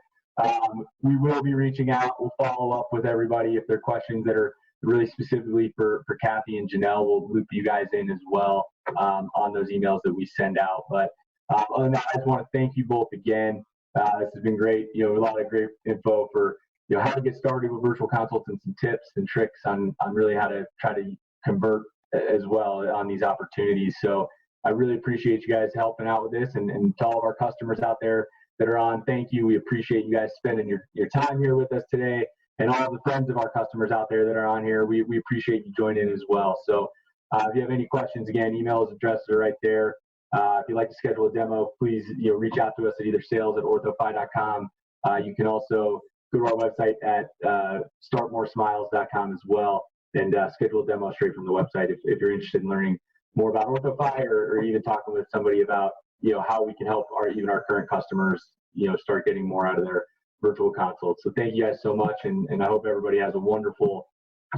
we will be reaching out. We'll follow up with everybody if there are questions that are really specifically for Cathy and Janelle. We'll loop you guys in as well on those emails that we send out. But other than that, I just want to thank you both again. This has been great. You know, a lot of great info for, you know, how to get started with virtual consults and some tips and tricks on really how to try to convert as well on these opportunities. So I really appreciate you guys helping out with this, and to all of our customers out there that are on, thank you. We appreciate you guys spending your time here with us today. And all the friends of our customers out there that are on here, we appreciate you joining as well. So if you have any questions, again, emails, addresses are right there. If you'd like to schedule a demo, please reach out to us at either sales@orthofi.com. You can also go to our website at startmoresmiles.com as well, and schedule a demo straight from the website if you're interested in learning more about OrthoFi, or even talking with somebody about how we can help even our current customers start getting more out of their virtual consults. So thank you guys so much, and I hope everybody has a wonderful,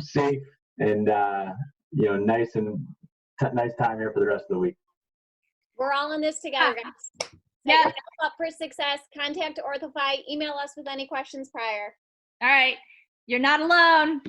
safe, and nice time here for the rest of the week. We're all in this together, guys. Yeah. Up for success. Contact OrthoFi. Email us with any questions prior. All right. You're not alone.